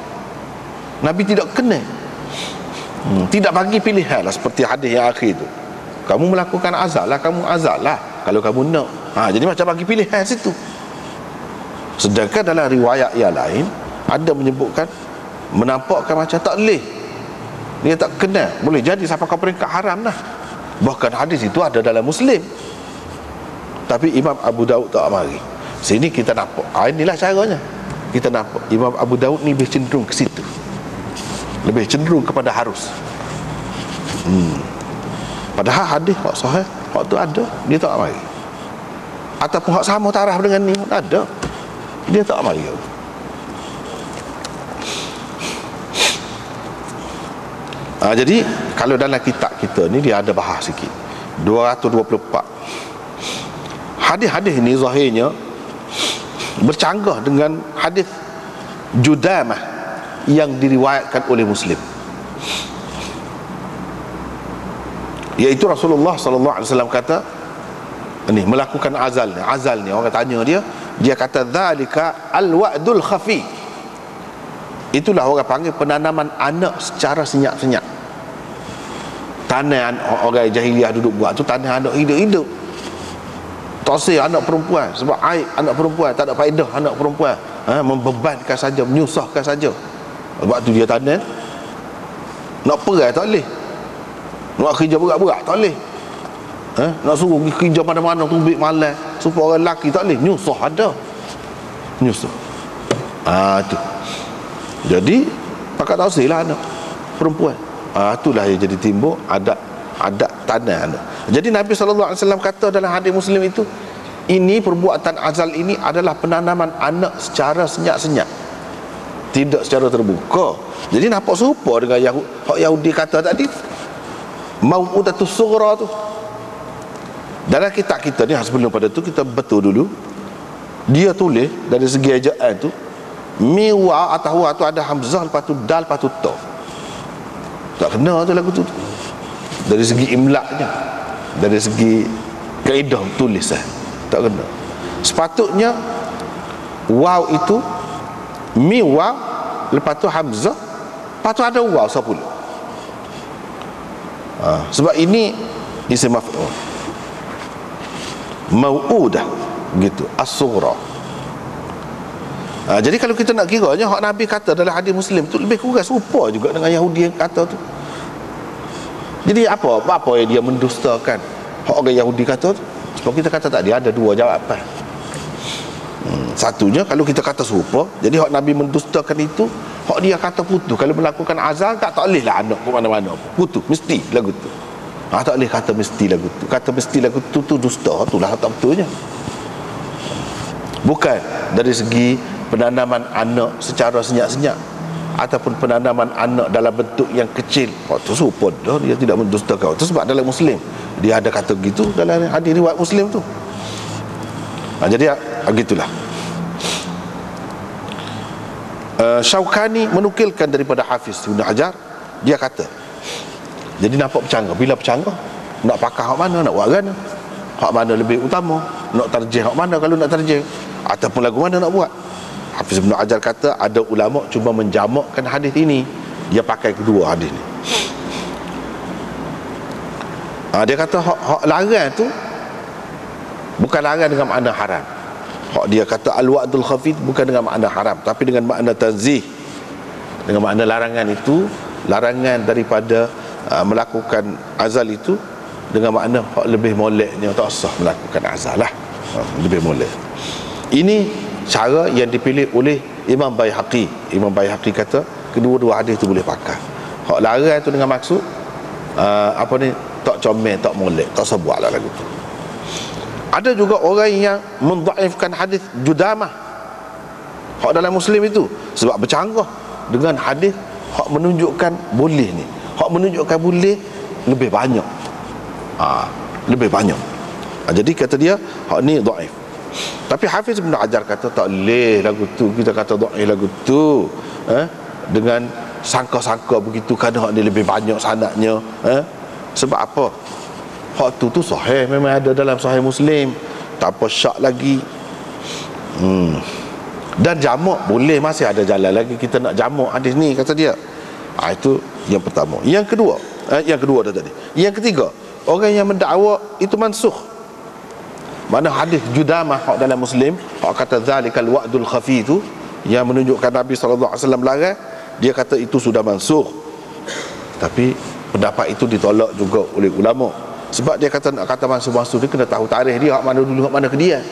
Nabi tidak kena, tidak bagi pilihan lah, seperti hadis yang akhir tu. Kamu melakukan azal lah, kamu azal lah kalau kamu nak. Jadi macam bagi pilihan situ. Sedangkan dalam riwayat yang lain ada menyebutkan, menampakkan macam tak boleh, dia tak kena, boleh jadi sampai ke peringkat haram lah. Bahkan hadis itu ada dalam Muslim, tapi Imam Abu Daud tak mari. Sini kita nampak, inilah caranya. Kita nampak Imam Abu Daud ni lebih cenderung ke situ, lebih cenderung kepada harus. Padahal hadis hak sahih, hak tu ada, dia tak mari. Ataupun hak sama taraf dengan ni ada, dia tak mari. Jadi kalau dalam kitab kita ni dia ada bahas sikit, 224 hadis-hadis ni zahirnya bercanggah dengan hadis Judamah yang diriwayatkan oleh Muslim, iaitu Rasulullah SAW kata ni, melakukan azal ni, orang tanya dia kata zalika al-wa'dul khafi. itulah orang panggil penanaman anak secara senyap-senyap. Tanah orang jahiliah duduk buat tu, tanah anak hidup-hidup. Tosir anak perempuan, sebab aib anak perempuan, tak ada faedah anak perempuan, membebankan saja, menyusahkan saja. Sebab tu dia tanah. Nak perai tak boleh, nak kerja berat-berat tak boleh, nak suruh pergi kerja mana-mana tubik malam supaya orang lelaki tak boleh, nyusah ada, nyusah. Tu jadi pakat tausir lah anak perempuan. Itulah yang jadi timbul adat tanah anak. Jadi Nabi SAW kata dalam hadis Muslim itu, ini perbuatan azal ini adalah penanaman anak secara senyap-senyap, tidak secara terbuka. Jadi nampak serupa dengan Yahudi kata tadi, mau'udatus sughra tu. Dalam kitab kita ni, sebelum pada tu kita betul dulu, dia tulis dari segi ejaan tu, miwa atau tu ada hamzah, lepas tu dal, lepas tu ta. Tak kena tu lagu tu. Dari segi imlaknya, dari segi kaedah tulisan, tak kena. Sepatutnya waw itu mi waw, lepas tu hamzah, lepas tu ada waw sepuluh. Sebab ini isim maf'ul, mau'udah gitu, as-sughra. Jadi kalau kita nak kiranya hak Nabi kata dalam hadis Muslim tu lebih kurang serupa juga dengan Yahudi yang kata tu. Jadi apa yang dia mendustakan hak orang Yahudi kata tu? Sebab kita kata tadi ada dua jawapan. Satunya, kalau kita kata serupa, jadi hak Nabi mendustakan itu, hak dia kata putus. Kalau melakukan azal, tak boleh lah anak ke mana-mana, putus, mesti lagu tu. Tak boleh kata mesti lagu tu. Kata mesti lagu tu dusta, itulah tak betulnya. Bukan dari segi penanaman anak secara senyap-senyap, ataupun penanaman anak dalam bentuk yang kecil. Itu serupa dah, dia tidak mendustakan. Itu sebab dalam Muslim dia ada kata gitu dalam hadis riwayat Muslim tu. Jadi gitulah. Syaukani menukilkan daripada Hafiz Ibn Hajar, dia kata, jadi nampak bercanggah. Bila bercanggah, nak pakar hak mana, nak buat mana, hak mana lebih utama, nak tarjih hak mana kalau nak tarjih, ataupun lagu mana nak buat. Hafiz Ibn Hajar kata ada ulama cuba menjamakkan hadis ini, dia pakai kedua hadis ni. Dia kata hak larang tu bukan larang dengan makna haram. Hak dia kata al-wa'dul khafid bukan dengan makna haram, tapi dengan makna tanzih, dengan makna larangan itu, larangan daripada melakukan azal itu, dengan makna hak lebih moleknya tak sah melakukan azal lah, lebih molek. Ini cara yang dipilih oleh Imam Baihaqi. Imam Baihaqi kata kedua-dua hadis tu boleh pakai. Hak larang tu dengan maksud tak comel, tak molek, tak sebuah lah lagu tu. Ada juga orang yang mendhaifkan hadis Judamah hak dalam Muslim itu, sebab bercanggah dengan hadis hak menunjukkan boleh ni, hak menunjukkan boleh lebih banyak, lebih banyak. Jadi kata dia hak ni dhaif. Tapi Hafiz Ibn Hajar kata tak boleh lagu tu, kita kata dhaif lagu tu dengan sangka-sangka begitu, kerana hak ni lebih banyak sanadnya. Sebab apa? Hak tu sahih, memang ada dalam Sahih Muslim, tak apa syak lagi. Dan jamak boleh, masih ada jalan lagi kita nak jamak hadis ni, kata dia. Itu yang pertama. Yang kedua dah tadi. Yang ketiga, orang yang mendakwa itu mansukh. Mana hadis Judamah hak dalam Muslim, hak kata zalikal wa'dul khafi tu, yang menunjukkan Nabi SAW larang, dia kata itu sudah mansukh. Tapi pendapat itu ditolak juga oleh ulama. Sebab dia kata nak kata mansukh dia kena tahu tarikh dia, hak mana dulu, hak mana kemudian.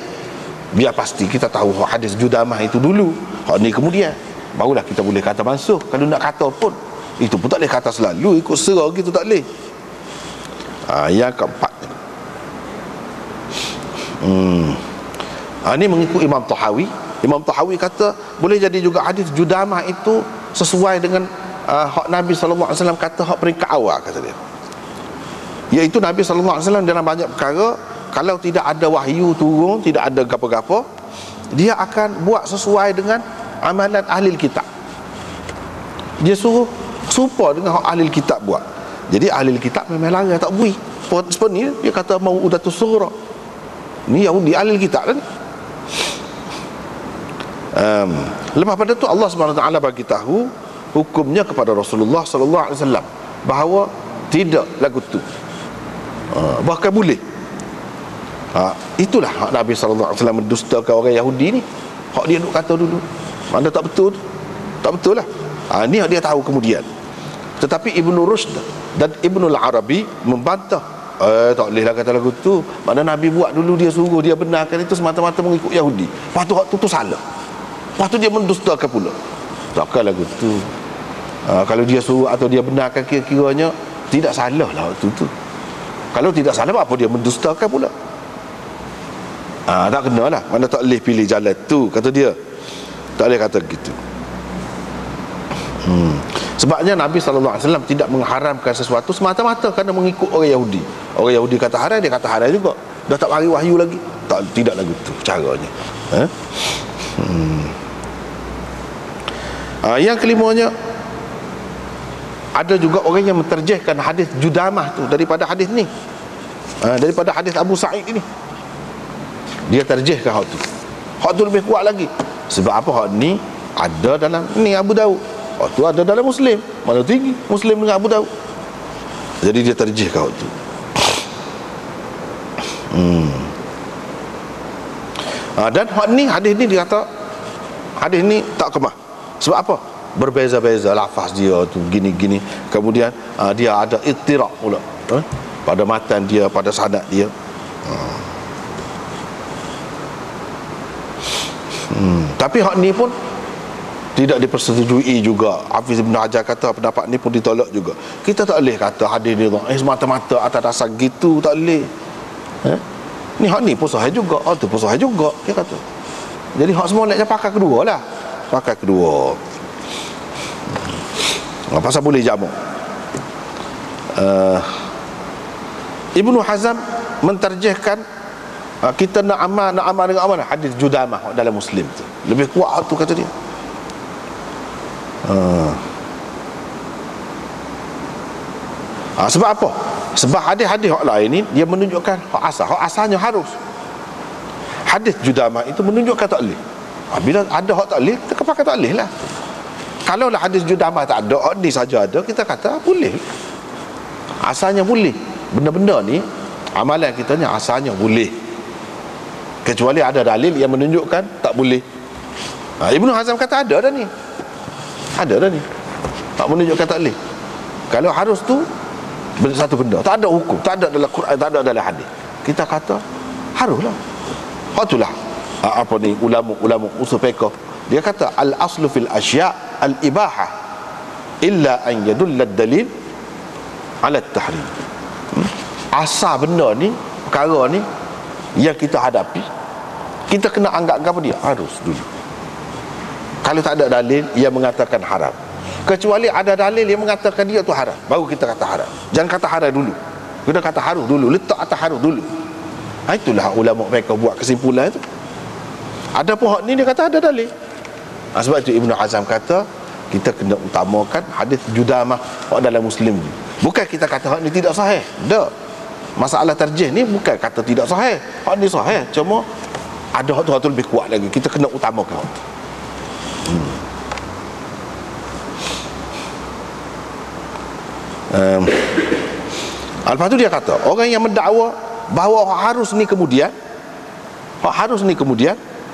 Biar pasti kita tahu hak hadis Judamah itu dulu, hak ni kemudian, barulah kita boleh kata mansukh. Kalau nak kata pun, itu pun tak boleh kata selalu ikut serah gitu, tak boleh. Yang keempat, ini mengikut Imam Tahawi. Imam Tahawi kata boleh jadi juga hadis Judamah itu sesuai dengan hak Nabi SAW kata hak peringkat awal, kata dia. Iaitu Nabi SAW dalam banyak perkara, kalau tidak ada wahyu turun, tidak ada gapa-gapa, dia akan buat sesuai dengan amalan ahli kitab. Dia suruh serupa dengan hak ahli kitab buat. Jadi ahli kitab memang larang, tak bui. Sebab ni dia kata mau'udatus sughra. Ni Yahudi ahli kitab kan. Lepas pada tu Allah Subhanahu Wa Taala bagi tahu hukumnya kepada Rasulullah sallallahu alaihi wasallam bahawa tidak lagu tu, bahkan boleh. Itulah hak Nabi sallallahu alaihi wasallam mendustakan orang Yahudi ni. Hak dia duk kata dulu, mana tak betul, tak betul lah. Ni hak dia tahu kemudian. Tetapi Ibnu Rushd dan Ibnu Al-Arabi membantah, tak boleh lah kata lagu tu. Mana Nabi buat dulu, dia suruh, dia benarkan, itu semata-mata mengikut Yahudi. Lepas tu hak tu salah. Lepas tu dia mendustakan pula. Takkan lagu tu. Kalau dia suruh atau dia benarkan, kira-kiranya tidak salah lah waktu tu. Kalau tidak salah, apa dia mendustakan pula? Tak kena lah. Mana tak boleh pilih jalan tu, kata dia. Tak boleh kata gitu. Sebabnya Nabi SAW tidak mengharamkan sesuatu semata-mata kerana mengikut orang Yahudi. Orang Yahudi kata haram, dia kata haram juga. Dah tak bagi wahyu lagi. Tidak lagu tu caranya. Yang kelimanya, ada juga orang yang menterjihkan hadis Judamah tu daripada hadis ni, daripada hadis Abu Sa'id ini. Dia terjihkan hak tu. Hak tu lebih kuat lagi. Sebab apa? Hak ni ada dalam ni Abu Daud, hak tu ada dalam Muslim. Mana tinggi Muslim dengan Abu Daud. Jadi dia terjihkan hak tu. Dan hak ni, hadis ni dia kata hadis ni tak kemah. Sebab apa? Berbeza-beza lafaz dia tu gini-gini. Kemudian dia ada ittiraq pula, pada matan dia, pada sanad dia. Tapi hak ni pun tidak dipersetujui juga. Hafiz Ibn Hajar kata pendapat ni pun ditolak juga. Kita tak boleh kata hadis ni semata-mata atas dasar gitu, tak boleh. Ni hak ni pun sahih juga, tu pun sahih juga, dia kata. Jadi hak semua nak pakai kedua lah. Pakai kedua. Pasal boleh jamak. Ibnu Hazm mentarjihkan kita nak amal dengan amal hadis Judamah dalam Muslim tu. Lebih kuat tu kata dia. Sebab apa? Sebab hadis-hadis hak lain ni dia menunjukkan hak asal. Hak asalnya harus. Hadis Judamah itu menunjukkan tak boleh. Bila ada hak tak boleh, kita pakai tak boleh lah. Kalau lah hadis Judamah tak ada, hak ni saja ada, kita kata boleh. Asalnya boleh. Benda-benda ni, amalan kita ni asalnya boleh, kecuali ada dalil yang menunjukkan tak boleh. Ibnu Hazm kata ada dah ni. Ada dah ni. Tak menunjukkan tak boleh. Kalau harus tu satu benda, tak ada hukum, tak ada dalam Quran, tak ada dalam hadis. Kita kata haruslah. Hak itulah apa ni ulama usul fiqh. Dia kata al aslu fil asya' al ibahah illa an yadulla ad-dalil ala at-tahrim. Asal benda ni, perkara ni yang kita hadapi, kita kena anggap apa dia? Harus dulu. Kalau tak ada dalil yang mengatakan haram, kecuali ada dalil yang mengatakan dia tu haram, baru kita kata haram. Jangan kata haram dulu, kita kata harus dulu, letak atas harus dulu. Itulah ulama mereka buat kesimpulan itu. Ada pun hak ni dia kata ada dalil. Sebab itu Ibnu Hazm kata kita kena utamakan hadis Judamah dalam Muslim ni. Bukan kita kata hak ni tidak sahih. Tak. Masalah tarjih ni bukan kata tidak sahih. Hak ni sahih, cuma ada hak tu lebih kuat lagi. Kita kena utamakan hak tu. Lepas tu dia kata orang yang mendakwa bahawa harus ni kemudian,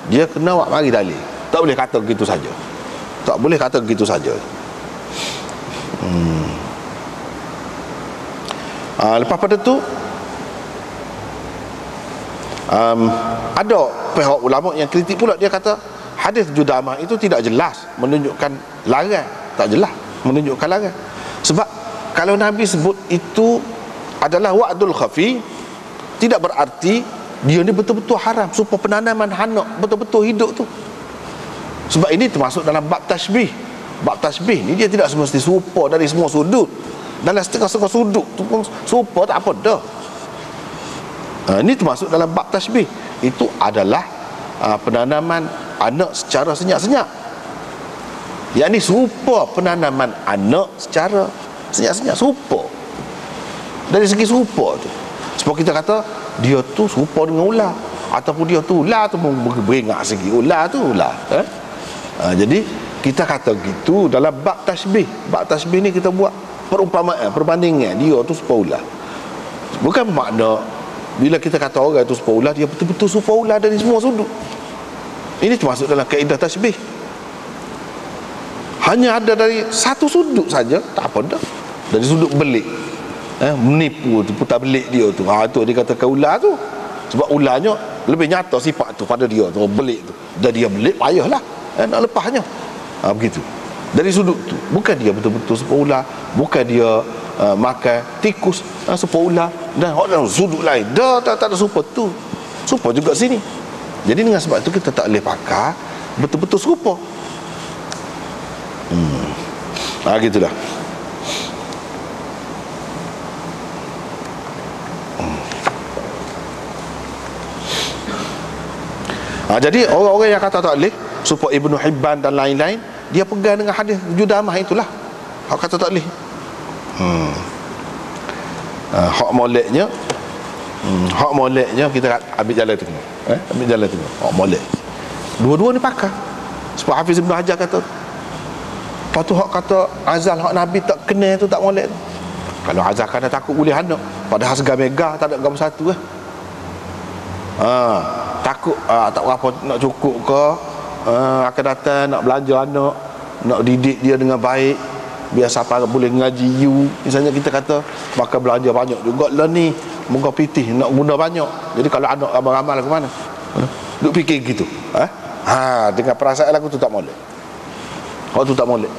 dia kena mari dalil. Tak boleh kata begitu saja. Tak boleh kata begitu saja. Lepas pada tu ada pihak ulama yang kritik pula. Dia kata hadis Judamah itu tidak jelas menunjukkan larang. Tak jelas menunjukkan larang. Sebab kalau Nabi sebut itu adalah wa'dul khafi, tidak berarti dia ni betul-betul haram, supaya penanaman anak betul-betul hidup tu. Sebab ini termasuk dalam bab tashbih. Bab tashbih ni dia tidak semesti serupa dari semua sudut. Dalam setengah-setengah sudut tu pun serupa, tak apa dah. Ini termasuk dalam bab tashbih. Itu adalah penanaman anak secara senyap-senyap. Yang ni serupa penanaman anak secara senyap-senyap, serupa. Dari segi serupa tu. Sebab kita kata dia tu serupa dengan ular, ataupun dia tu ular tu beringat segi ular tu ular. Jadi kita kata gitu dalam bab tasbih. Bab tasbih ni kita buat perumpamaan, perbandingan dia tu supaya ulah. Bukan makna bila kita kata orang tu supaya ulah, dia betul-betul supaya ulah dari semua sudut. Ini termasuk dalam kaedah tasbih. Hanya ada dari satu sudut saja, tak apa dah. Dari sudut belik, menipu tu, putar belik dia tu, tu dia katakan ulah tu. Sebab ulahnya lebih nyata sifat tu pada dia tu, belik tu. Dan dia belik payahlah, nak lepasnya. Begitu. Dari sudut tu, bukan dia betul-betul supaya ulah, bukan dia makan tikus supaya ulah, dan dalam sudut lain dah tak ada serupa tu, serupa juga sini. Jadi dengan sebab itu kita tak boleh pakai betul-betul serupa. Gitulah. Jadi orang-orang yang kata tak boleh, supaya Ibnu Hibban dan lain-lain, dia pegang dengan hadis Judamah itulah. Hak kata tak boleh. Hak moleknya, hak moleknya kita ambil jalan tengah. Ambil jalan tengah. Hak molek. Dua-dua ni pakai. Sebab Hafiz Ibn Hajar kata. Lepas tu hak kata azal hak Nabi tak kena tu, tak molek tu. Kalau azal kena takut boleh anak, padahal segala megah tak ada gambar satu takut tak berapa nak cukup ke, akan datang nak belanja anak, nak didik dia dengan baik, biar siapa boleh ngaji you. Misalnya kita kata bakal belanja banyak juga lah ni, muka pitih nak guna banyak. Jadi kalau anak ramal-ramal ke mana? Duk fikir gitu. Dengan perasaan aku tu tak molek. Waktu tak molek.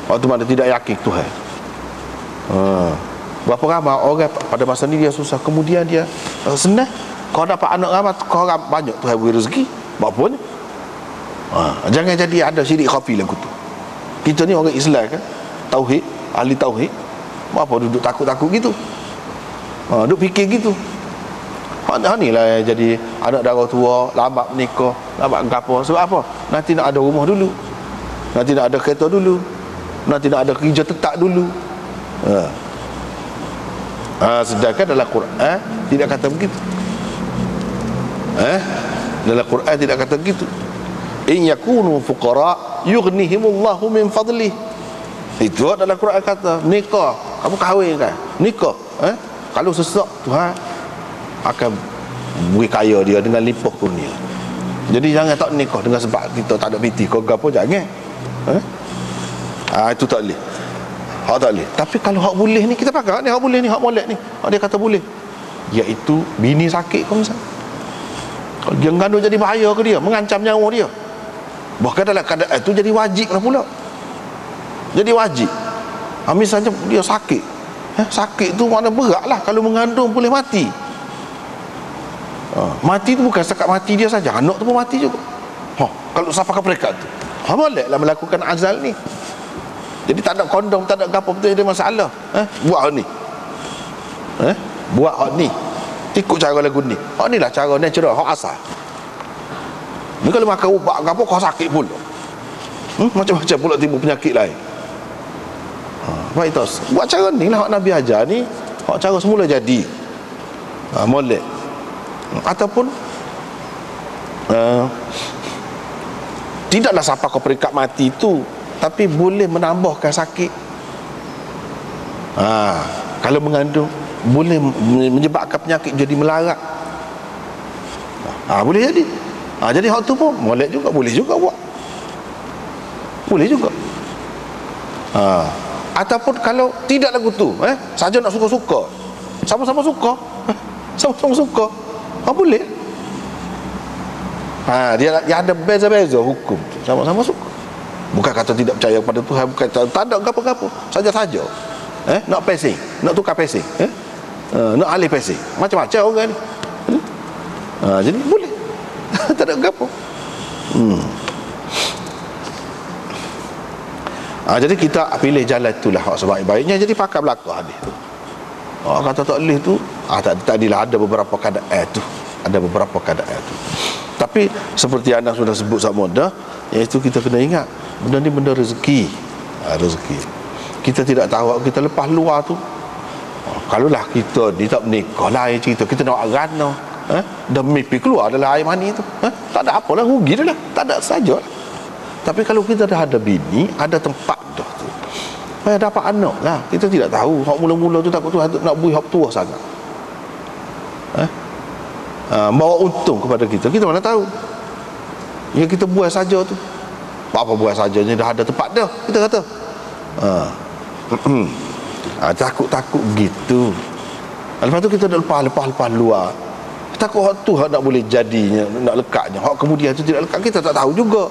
Waktu mana tidak yakin Tuhan. Berapa ramai orang pada masa ni dia susah, kemudian dia senang. Kau dapat anak ramai, kau banyak Tuhan beri rezeki. Berapa ni? Jangan jadi ada syirik khafi lagu tu. Kita ni orang Islam kan, tauhid, ahli tauhid, apa duduk takut-takut gitu, duduk fikir gitu. Ni lah jadi anak darah tua, lambat menikah, lambat gapo. Sebab apa? Nanti nak ada rumah dulu, nanti nak ada kereta dulu, nanti nak ada kerja tetap dulu. Sedangkan dalam Quran tidak kata begitu. Dalam Quran tidak kata begitu. In yakunu fuqara yughnihimullahu min fadlih. Itu dalam Quran kata nikah, kamu kahwin kan, nikah, kalau sesak Tuhan akan beri kaya dia dengan limpah kurnia. Jadi jangan tak nikah dengan sebab kita tak ada piti kau gapo, jangan. Itu tak boleh. Hak tak boleh. Tapi kalau hak boleh ni, kita pakai ni hak boleh ni, hak molek ni, dia kata boleh, iaitu bini sakit kau misalnya, dia mengandung jadi bahaya ke dia, mengancam nyawa dia, bahkan dalam keadaan itu jadi wajib lah pula. Jadi wajib. Misalnya dia sakit, sakit tu mana berat lah. Kalau mengandung boleh mati. Mati tu bukan setakat mati dia saja, anak tu pun mati juga. Kalau siapa mereka tu boleh lah melakukan azal ni. Jadi tak ada kondom, tak ada apa, betul jadi masalah. Buat hak ni, buat hak ni, ikut cara lagu ni. Hak ni lah cara natural, hak asal. Ni kalau makan ubat apa kau sakit pula, macam-macam pula timbul penyakit lain. Baik tos, buat cara ni lah hak Nabi ajar ni, hak cara semula jadi. Molek. Ataupun tidaklah sampai ke peringkat mati tu, tapi boleh menambahkan sakit. Kalau mengandung boleh menyebabkan penyakit jadi melarat. Boleh jadi. Jadi hak tu pun molek juga, boleh juga buat. Boleh juga. Ataupun kalau tidak lagu tu, saja nak suka-suka, sama-sama suka, sama-sama suka, boleh. Dia ada beza-beza hukum tu, sama-sama suka. Bukan kata tidak percaya pada Tuhan, bukan tak ada apa-apa, saja-saja. Nak pesing, nak tukar pesing, nak alih pesing, macam-macam orang ni. Jadi boleh. Tak ada apa. Jadi kita pilih jalan itulah hak sebaik-baiknya. Jadi pakai belakang hadis tu. Kata tak boleh tu, tadilah ada beberapa keadaan tu, ada beberapa keadaan tu. Tapi seperti anda sudah sebut sama dah, iaitu kita kena ingat benda ni benda rezeki. Rezeki kita tidak tahu, kita lepas luar tu, kalaulah kita ni tak menikah lah cerita, kita nak rana, dan mimpi keluar dalam air mani tu, tak ada apalah, rugi dah lah, tak ada saja lah. Tapi kalau kita dah ada bini, ada tempat dah tu, dapat anak lah. Kita tidak tahu. Hak mula-mula tu takut tu nak buih hak tua sangat. Bawa untung kepada kita. Kita mana tahu. Ya kita buai saja tu. Apa buai saja ni dah ada tempat dah. Kita kata. Takut-takut gitu. Lepas tu kita nak lepas luar. Takut hak tu hak nak boleh jadinya, nak lekatnya. Hak kemudian tu tidak lekat, kita tak tahu juga.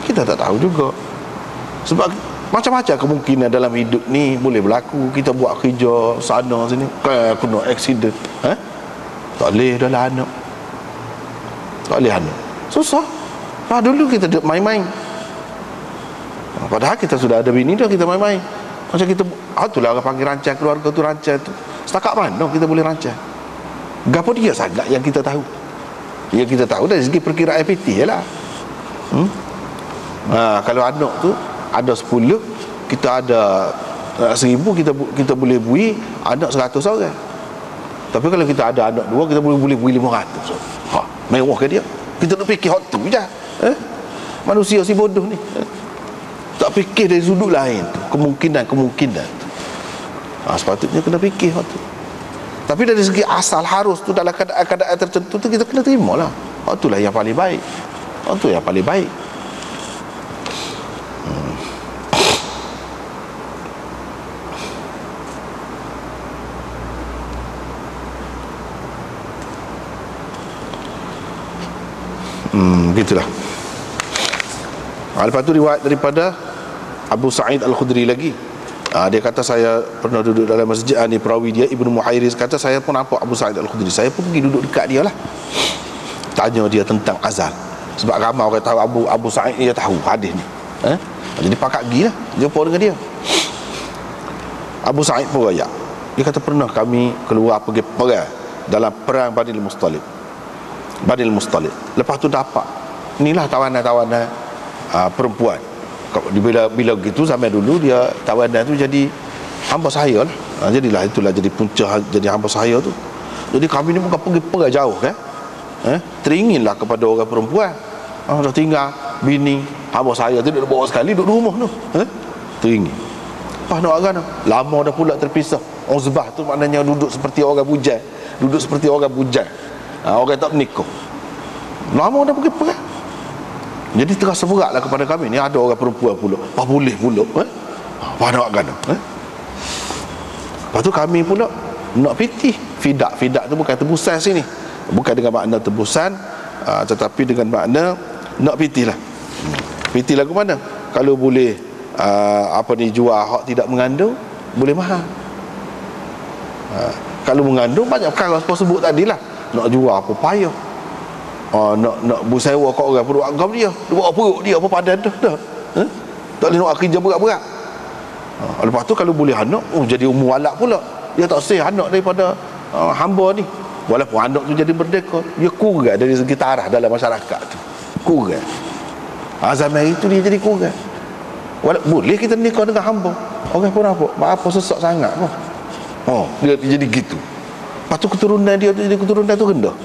Kita tak tahu juga. Sebab macam-macam kemungkinan dalam hidup ni boleh berlaku. Kita buat kerja sana sini, kena accident. Tak boleh dah lah anak. Tak boleh anak. Susah. Dulu kita duduk main-main. Padahal kita sudah ada bini dah, kita main-main. Macam kita, itulah orang panggil rancang keluarga tu, rancang tu. Setakat mana kita boleh rancang? Gapo dia sangat yang kita tahu. Yang kita tahu dari segi perkiraan FPT lah. Kalau anak tu ada 10, kita ada 1000, kita boleh bui anak 100 orang. Tapi kalau kita ada anak 2, kita boleh bui 500. Mewah ke dia? Kita nak fikir hot tu je. Manusia si bodoh ni. Tak fikir dari sudut lain tu, kemungkinan. Sepatutnya kena fikir hot tu. Tapi dari segi asal harus tu dalam keadaan tertentu tu kita kena terima lah. Itulah yang paling baik. Itu yang paling baik. Begitulah. Lepas tu riwayat daripada Abu Sa'id Al-Khudri lagi. Dia kata saya pernah duduk dalam masjid ni, perawi dia Ibnu Muhairis kata saya pun nampak Abu Sa'id Al-Khudri. Saya pun pergi duduk dekat dia lah. Tanya dia tentang azan. Sebab ramai orang tahu Abu Sa'id ni, dia tahu hadis ni. Jadi pakat pergi lah jumpa dengan dia. Abu Sa'id pun raya. Dia kata pernah kami keluar pergi perang dalam perang Banil Mustalib. Lepas tu dapat inilah tawanan-tawanan perempuan. Bila begitu zaman dulu dia tawanan tu jadi hamba saya lah. Jadilah itulah jadi punca jadi hamba saya tu. Jadi kami ni bukan pergi perang jauh kan. Teringinlah kepada orang perempuan. Dah tinggal bini hamba saya tu duduk bawa sekali duduk rumah tu. Teringin. Nak agak lama dah pula terpisah. Uzbah tu maknanya duduk seperti orang bujang. Orang tak menikah. Lama dah pergi perang. Jadi terasa beratlah kepada kami ni ada orang perempuan pula. Boleh pula. Nak agak Lepas tu kami pula nak pitih fidak tu bukan tebusan sini, bukan dengan makna tebusan, tetapi dengan makna nak pitih lah. Pitih lagu mana? Kalau boleh jual hak tidak mengandung, boleh mahal. Kalau mengandung banyak perkara apa sebut tadi lah. Nak jual apa payah. Nak bersewa kat orang perut agam dia, buat perut dia apa padan dah. Tak boleh nak kerja berat-berat. Lepas tu kalau boleh anak, jadi umur alak pula. Dia tak sih anak daripada hamba ni. Walaupun anak tu jadi merdeka, dia kurang dari segi taraf dalam masyarakat tu. Kurang. Zaman itu dia jadi kurang. Boleh kita nikah dengan hamba. Orang pun apa sesak sangat pun. Dia jadi gitu. Lepas tu keturunan dia jadi keturunan tu rendah.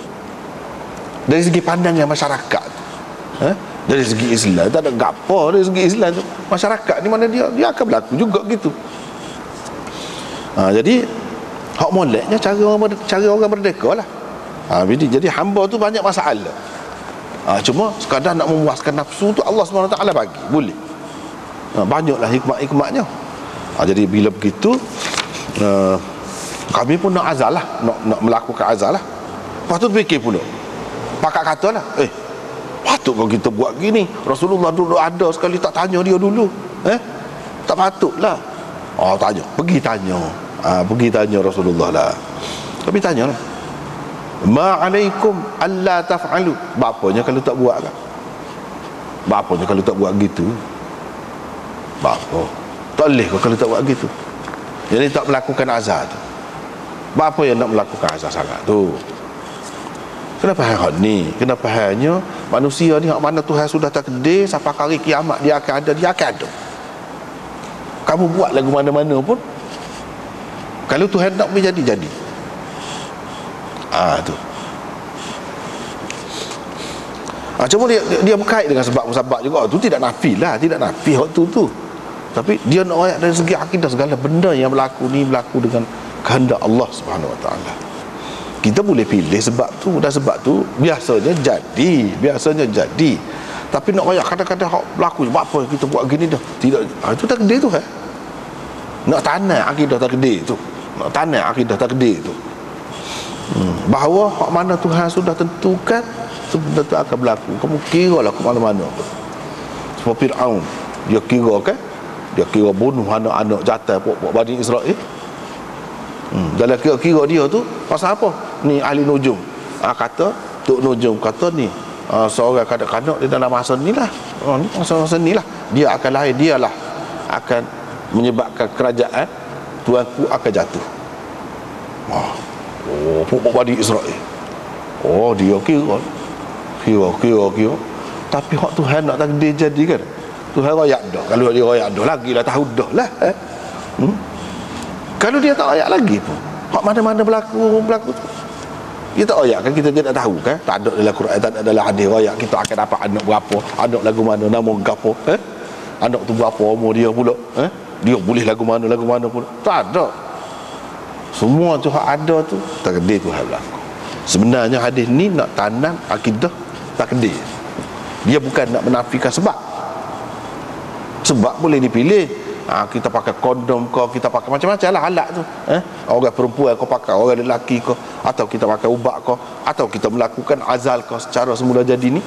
Dari segi pandangan masyarakat tu. Dari segi Islam tak ada gapo. Dari segi Islam tu masyarakat ni mana dia akan berlaku juga gitu. Jadi hak moleknya cara orang merdeka lah. Jadi hamba tu banyak masalah. Cuma sekadar nak memuaskan nafsu tu Allah SWT bagi, boleh. Banyaklah hikmat-hikmatnya. Jadi bila begitu kami pun nak azal lah, nak melakukan azal lah. Lepas tu fikir pula, pakak kata lah, patut kalau kita buat gini. Rasulullah dulu ada sekali tak tanya dia dulu. Tak patut lah. Pergi tanya Rasulullah lah. Tapi tanya lah, ma'alaikum alla taf'alu. Bapanya kalau tak buat kan? Bapanya kalau tak buat gitu? Bapa tak boleh kalau tak buat gitu. Jadi tak melakukan azal tu. Bapa yang nak melakukan azal sangat tu? Kenapa hal ni? Kenapa halnya manusia ni hak mana Tuhan sudah takdir sampai hari kiamat dia akan ada. Kamu buat lagu mana-mana pun, kalau Tuhan nak jadi. Tu. Cuma dia berkait dengan sebab-sebab juga. Tu tidak nafi lah, tidak nafi waktu tu. Tapi dia nak ayat dari segi akidah, segala benda yang berlaku ni berlaku dengan kehendak Allah Subhanahu Wa Taala. Kita boleh pilih sebab tu, dan sebab tu biasanya jadi. Tapi nak ayat kadang-kadang hak berlaku, sebab apa kita buat gini dah. Tidak, itu takdir tu kan. Nak tanah akidah takdir tu. Nak tanah akidah takdir tu. Bahawa hak mana Tuhan sudah tentukan, benda tu akan berlaku. Kamu kira lah ke mana-mana. Seperti Fir'aun, dia kira kan, dia kira bunuh anak-anak jatah buat Bani Israel. Dalam kira-kira dia tu pasal apa? Ni ahli nujum kata, Tok Nujum kata ni seorang kanak-kanak di dalam masa ni lah, ni masa ni lah dia akan lahir, dialah akan menyebabkan kerajaan tuanku akan jatuh. Buat Bani Israel. Dia kira. Tapi hak Tuhan nak takdir jadi kan, Tuhan royak dah. Kalau dia royak dah lagi lah, tahu dah lah. Kalau dia tak royak lagi pun, hak mana-mana berlaku tu, dia tak royak kan, kita tidak tahu kan. Tak ada dalam Quran, tak ada dalam hadis royak kita akan dapat anak berapa, anak lagu mana, nama gapo, anak tu berapa umur dia pula, dia boleh lagu mana pula. Tak ada. Semua tu hak ada tu takdir Tuhan berlaku. Sebenarnya hadis ni nak tanam akidah takdir. Dia bukan nak menafikan sebab. Sebab boleh dipilih. Kita pakai kondom kau, kita pakai macam-macam lah alat tu. Orang perempuan kau pakai, orang lelaki kau, atau kita pakai ubat kau, atau kita melakukan azal kau secara semula jadi ni.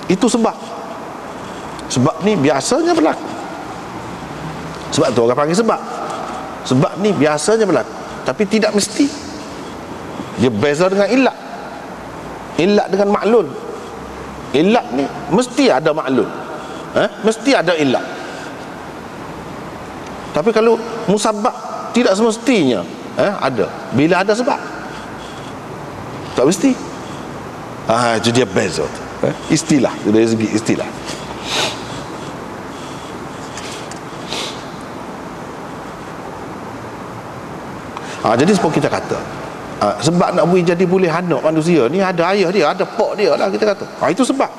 Itu sebab. Sebab ni biasanya berlaku. Sebab tu orang panggil sebab. Sebab ni biasanya berlaku, tapi tidak mesti. Dia beza dengan ilat. Ilat dengan maklul. Ilat ni mesti ada maklul, mesti ada ilat. Tapi kalau musabab, tidak semestinya ada. Bila ada sebab, tak mesti. Itu dia beza tu. Istilah, dari segi istilah. Jadi seperti kita kata, sebab nak jadi boleh anak manusia ni ada ayah dia, ada pak dia lah, kita kata. Itu sebab.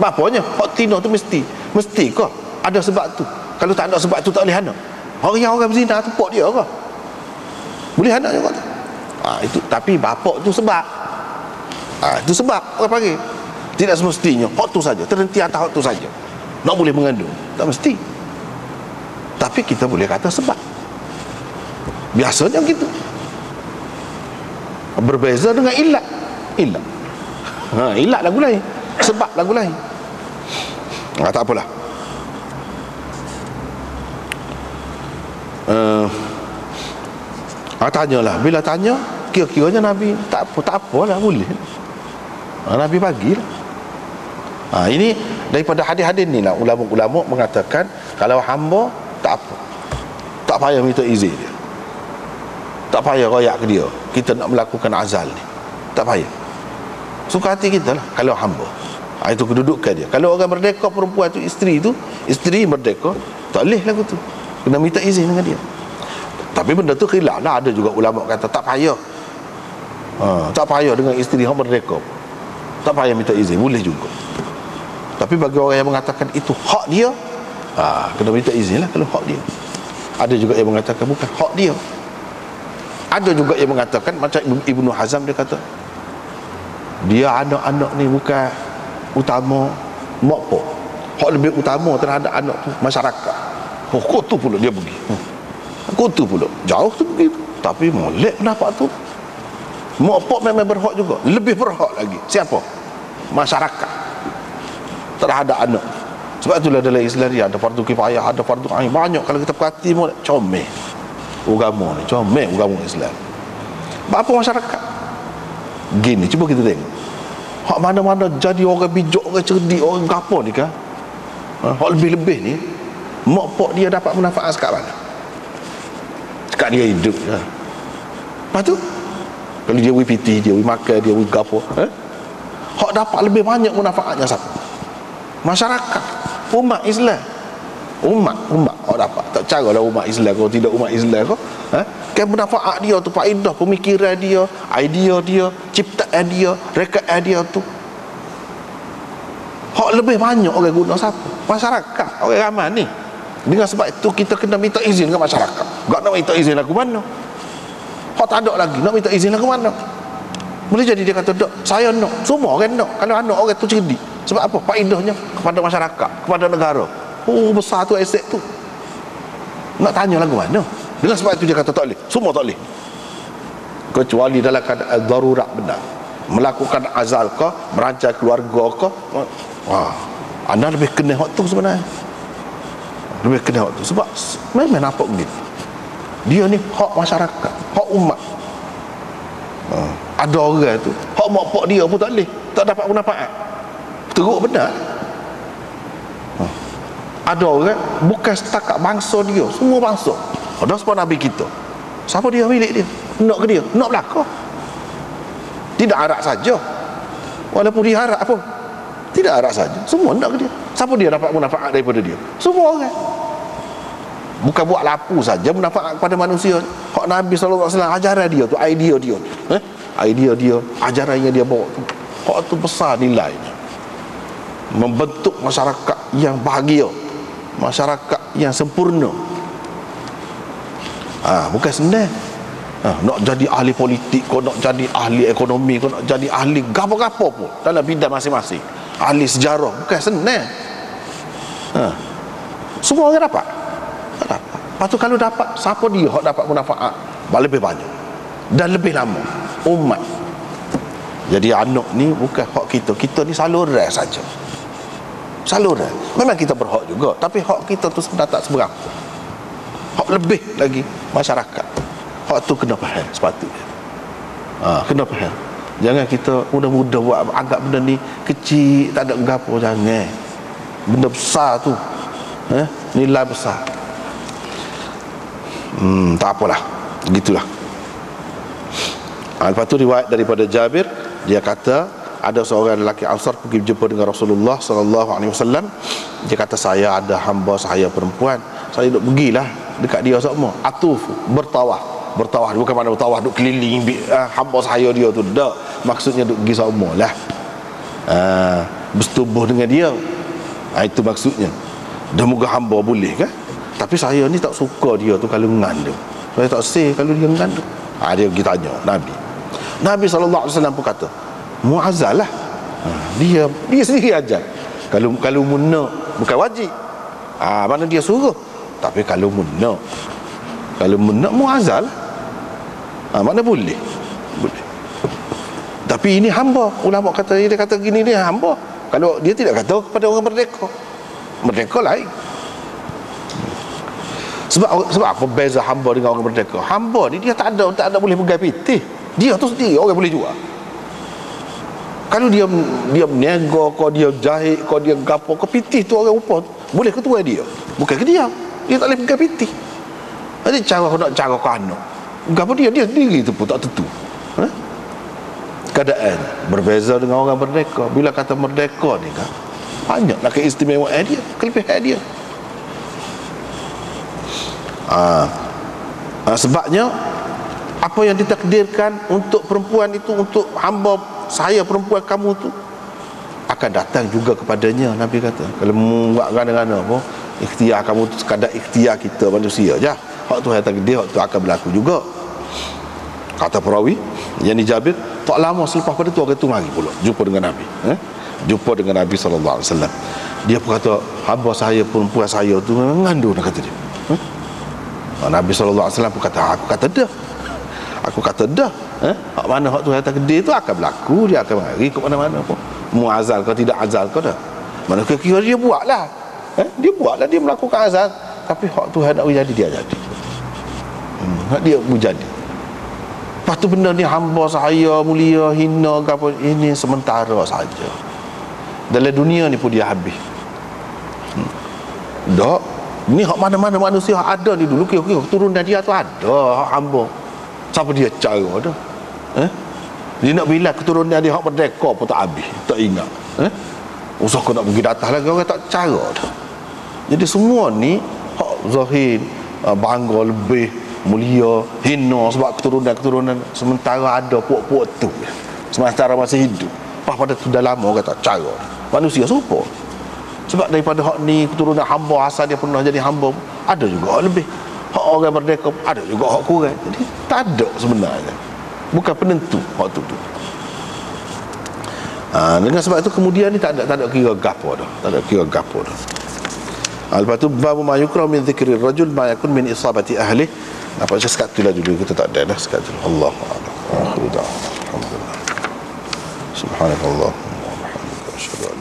Bapanya hak tino tu mesti kah ada sebab tu. Kalau tak ada sebab tu tak boleh anak. Orang berzina tu pak dia kah boleh anak juga tu. Itu, tapi bapak tu sebab. Itu sebab orang panggil. Tidak semestinya hak tu saja, terhenti atas hak tu saja nak boleh mengandung, tak mesti. Tapi kita boleh kata sebab. Biasanya gitu. Berbeza dengan ilat. Ilat lagu lain, sebab lagu lain. Tak apalah. Tanyalah. Bila tanya, kira-kiranya Nabi tak apalah, boleh. Nabi bagilah. Ini daripada hadis-hadis ni lah ulama-ulama mengatakan kalau hamba tak apa, tak payah minta izin dia, tak payah royak ke dia, kita nak melakukan azal ni, tak payah. Suka hati kita lah kalau hamba. Itu kedudukan dia. Kalau orang merdeka perempuan tu, isteri merdeka, tak boleh lagu tu, kena minta izin dengan dia. Tapi benda tu khilaf lah. Ada juga ulama kata tak payah, tak payah dengan isteri yang merdeka, tak payah minta izin, boleh juga. Tapi bagi orang yang mengatakan itu hak dia, kena minta izin lah kalau hak dia. Ada juga yang mengatakan bukan hak dia. Ada juga yang mengatakan macam Ibnu Hazm, dia kata dia anak-anak ni bukan utama mak pak, hak lebih utama terhadap anak tu masyarakat. Kok tu pula dia pergi, kok tu pula jauh tu pergi. Tapi molek pendapat tu, mak pak memang berhak juga, lebih berhak lagi. Siapa? Masyarakat terhadap anak. Sebab itulah dalam Islam dia ada fardu kifayah, ada fardu ain. Banyak kalau kita perhati comel agama ni, comel agama Islam. Apa masyarakat gini, cuba kita tengok hak mana-mana jadi orang bijak, orang cerdik, orang gapo ni kan, hak lebih-lebih ni mak pak dia dapat manfaat sekat mana? Sekat dia hidup kan. Lepas tu kalau dia piti, dia makan, dia gapo, hak dapat lebih banyak manfaatnya siapa? Masyarakat, umat Islam. Umat hak dapat. Tak caralah umat Islam kalau tidak umat Islam kau, kan manfaat dia tu, faedah pemikiran dia, idea dia, ciptaan dia, rekaan dia tu lebih banyak orang guna siapa? Masyarakat, orang ramai ni. Dengan sebab itu kita kena minta izin ke masyarakat. Tak nak minta izin lagu mana? Hak tak ada lagi, nak minta izin lagu mana? Boleh jadi dia kata, tak, saya nak. Semua orang nak. Kalau anak orang tu cerdik. Sebab apa? Faedahnya kepada masyarakat, kepada negara. Oh, besar tu aset tu. Nak tanya lagu mana? Dengan sebab itu dia kata tak boleh. Semua tak boleh. Kecuali dalam keadaan darurat benar. Melakukan azal ke, merancang keluarga ke. Wah, anda lebih kena hak tu sebenarnya. Lebih kena hak tu. Sebab memang nampak begitu. Dia ni hak masyarakat, hak umat. Ada orang tu hak mak pak dia pun tak boleh, tak dapat manfaat. Teruk benar. Ada orang bukan setakat bangsa dia, semua bangsa. Ada sebab Nabi kita, siapa dia milik dia, nak ke dia, nak belaka. Tidak harap saja. Walaupun dia harap pun tidak harap saja, semua nak ke dia. Siapa dia dapat manfaat daripada dia? Semua orang. Bukan buat lapu saja manfaat kepada manusia. Hak Nabi SAW ajaran dia tu, idea dia tu, idea dia, ajaran yang dia bawa tu, hak tu besar nilainya. Membentuk masyarakat yang bahagia, masyarakat yang sempurna. Bukan senang. Nak jadi ahli politik, kau nak jadi ahli ekonomi, kau nak jadi ahli gapo-gapo pun dalam bidang masing-masing, ahli sejarah, bukan senang. Semua orang dapat. Tak dapat. Lepas tu kalau dapat, siapa dia hak dapat manfaat lebih banyak dan lebih lama umat. Jadi anak ni bukan hak kita. Kita ni saluran saja. Saluran. Memang kita berhak juga, tapi hak kita tu sebenarnya tak seberapa. Hak lebih lagi masyarakat. Hak tu kena faham sepatutnya. Kena faham. Jangan kita mudah-mudah buat, anggap benda ni kecil, tak ada gapo. Jangan. Benda besar tu, nilai besar. Tak apalah, gitulah. Lepas tu riwayat daripada Jabir, dia kata ada seorang lelaki Ansar pergi berjumpa dengan Rasulullah SAW. Dia kata, saya ada hamba saya perempuan, saya duduk pergilah dekat dia semua. Atuf, bertawaf bukan mana bertawaf duduk keliling hamba saya dia tu, tak. Maksudnya duduk pergi semua lah, bersetubuh dengan dia. Itu maksudnya. Dan moga hamba boleh kan. Tapi saya ni tak suka dia tu kalau mengandung. Saya tak say kalau dia mengandung. Dia pergi tanya Nabi SAW pun kata, mu'azzal lah. Dia sendiri ajar. Kalau munna bukan wajib. Mana dia suruh. Tapi kalau munna mu'azzal lah. Mana boleh. Tapi ini hamba. Ulama kata, dia kata gini, dia hamba. Kalau dia tidak kata kepada orang merdeka lain. Sebab apa beza hamba dengan orang merdeka? Hamba ni dia tak ada boleh pegang pitih. Dia tu sendiri orang boleh jual. Kalau dia meniaga, kau dia jahit, kau dia gapo, kau pitih tu orang upah boleh ketua dia. Bukan ke dia. Dia tak boleh pegang pitih. Jadi cara kau anak. Gapo dia sendiri tu pun tak tentu. Keadaan berbeza dengan orang merdeka. Bila kata merdeka ni kan, banyaklah keistimewaan dia, kelebihan dia. Sebabnya apa yang ditakdirkan untuk perempuan itu, untuk hamba saya perempuan kamu tu, akan datang juga kepadanya. Nabi kata, kalau buat gana-gana apa, ikhtiar kamu tu sekadar ikhtiar kita manusia je. Hak tu yang takdir, hak tu akan berlaku juga. Kata perawi yang Jabir, tak lama selepas pada tu orang tu mari pula jumpa dengan Nabi. Jumpa dengan Nabi SAW. Dia pun kata, hamba saya perempuan saya tu memang mengandung, kata dia. Nabi SAW pun kata, aku kata dah. Hak mana hak tu yang takdir tu akan berlaku, dia akan mari ke mana-mana pun. Muazal kau tidak azal kau dah. Mana kira dia buatlah. Dia melakukan azal, tapi hak tu nak jadi dia jadi. Hak dia jadi. Lepas tu benda ni hamba saya mulia, hina ke apa, ini sementara saja. Dalam dunia ni pun dia habis. Tak. Ni hak mana-mana manusia ada ni dulu, kira-kira turunan dia tu ada hak hamba. Siapa dia cara dah? Dia nak bilang keturunan dia hak merdeka pun tak habis, tak ingat. Usah kau nak pergi datang lagi, orang tak cara dah. Jadi semua ni hak zahir, bangga lebih, mulia, hina sebab keturunan sementara ada puak-puak tu. Sementara masih hidup. Lepas pada tu dah lama orang tak cara. Manusia serupa. Sebab daripada hak ni keturunan hamba asal dia pernah jadi hamba, ada juga hak lebih. Hak orang merdeka ada juga hak kurang. Jadi tak ada sebenarnya. Bukan penentu hak tu. Dengan sebab itu kemudian ni tak ada kira gapo dah. Tak ada kira gapo dah. Lepas tu babu ma yukrah min dzikrir rajul ma yakun min isabati ahli. Apa saya sekat tu lah dulu, kita tak ada dah sekat tu. Allahu a'lam. Alhamdulillah. Subhanallah. Alhamdulillah.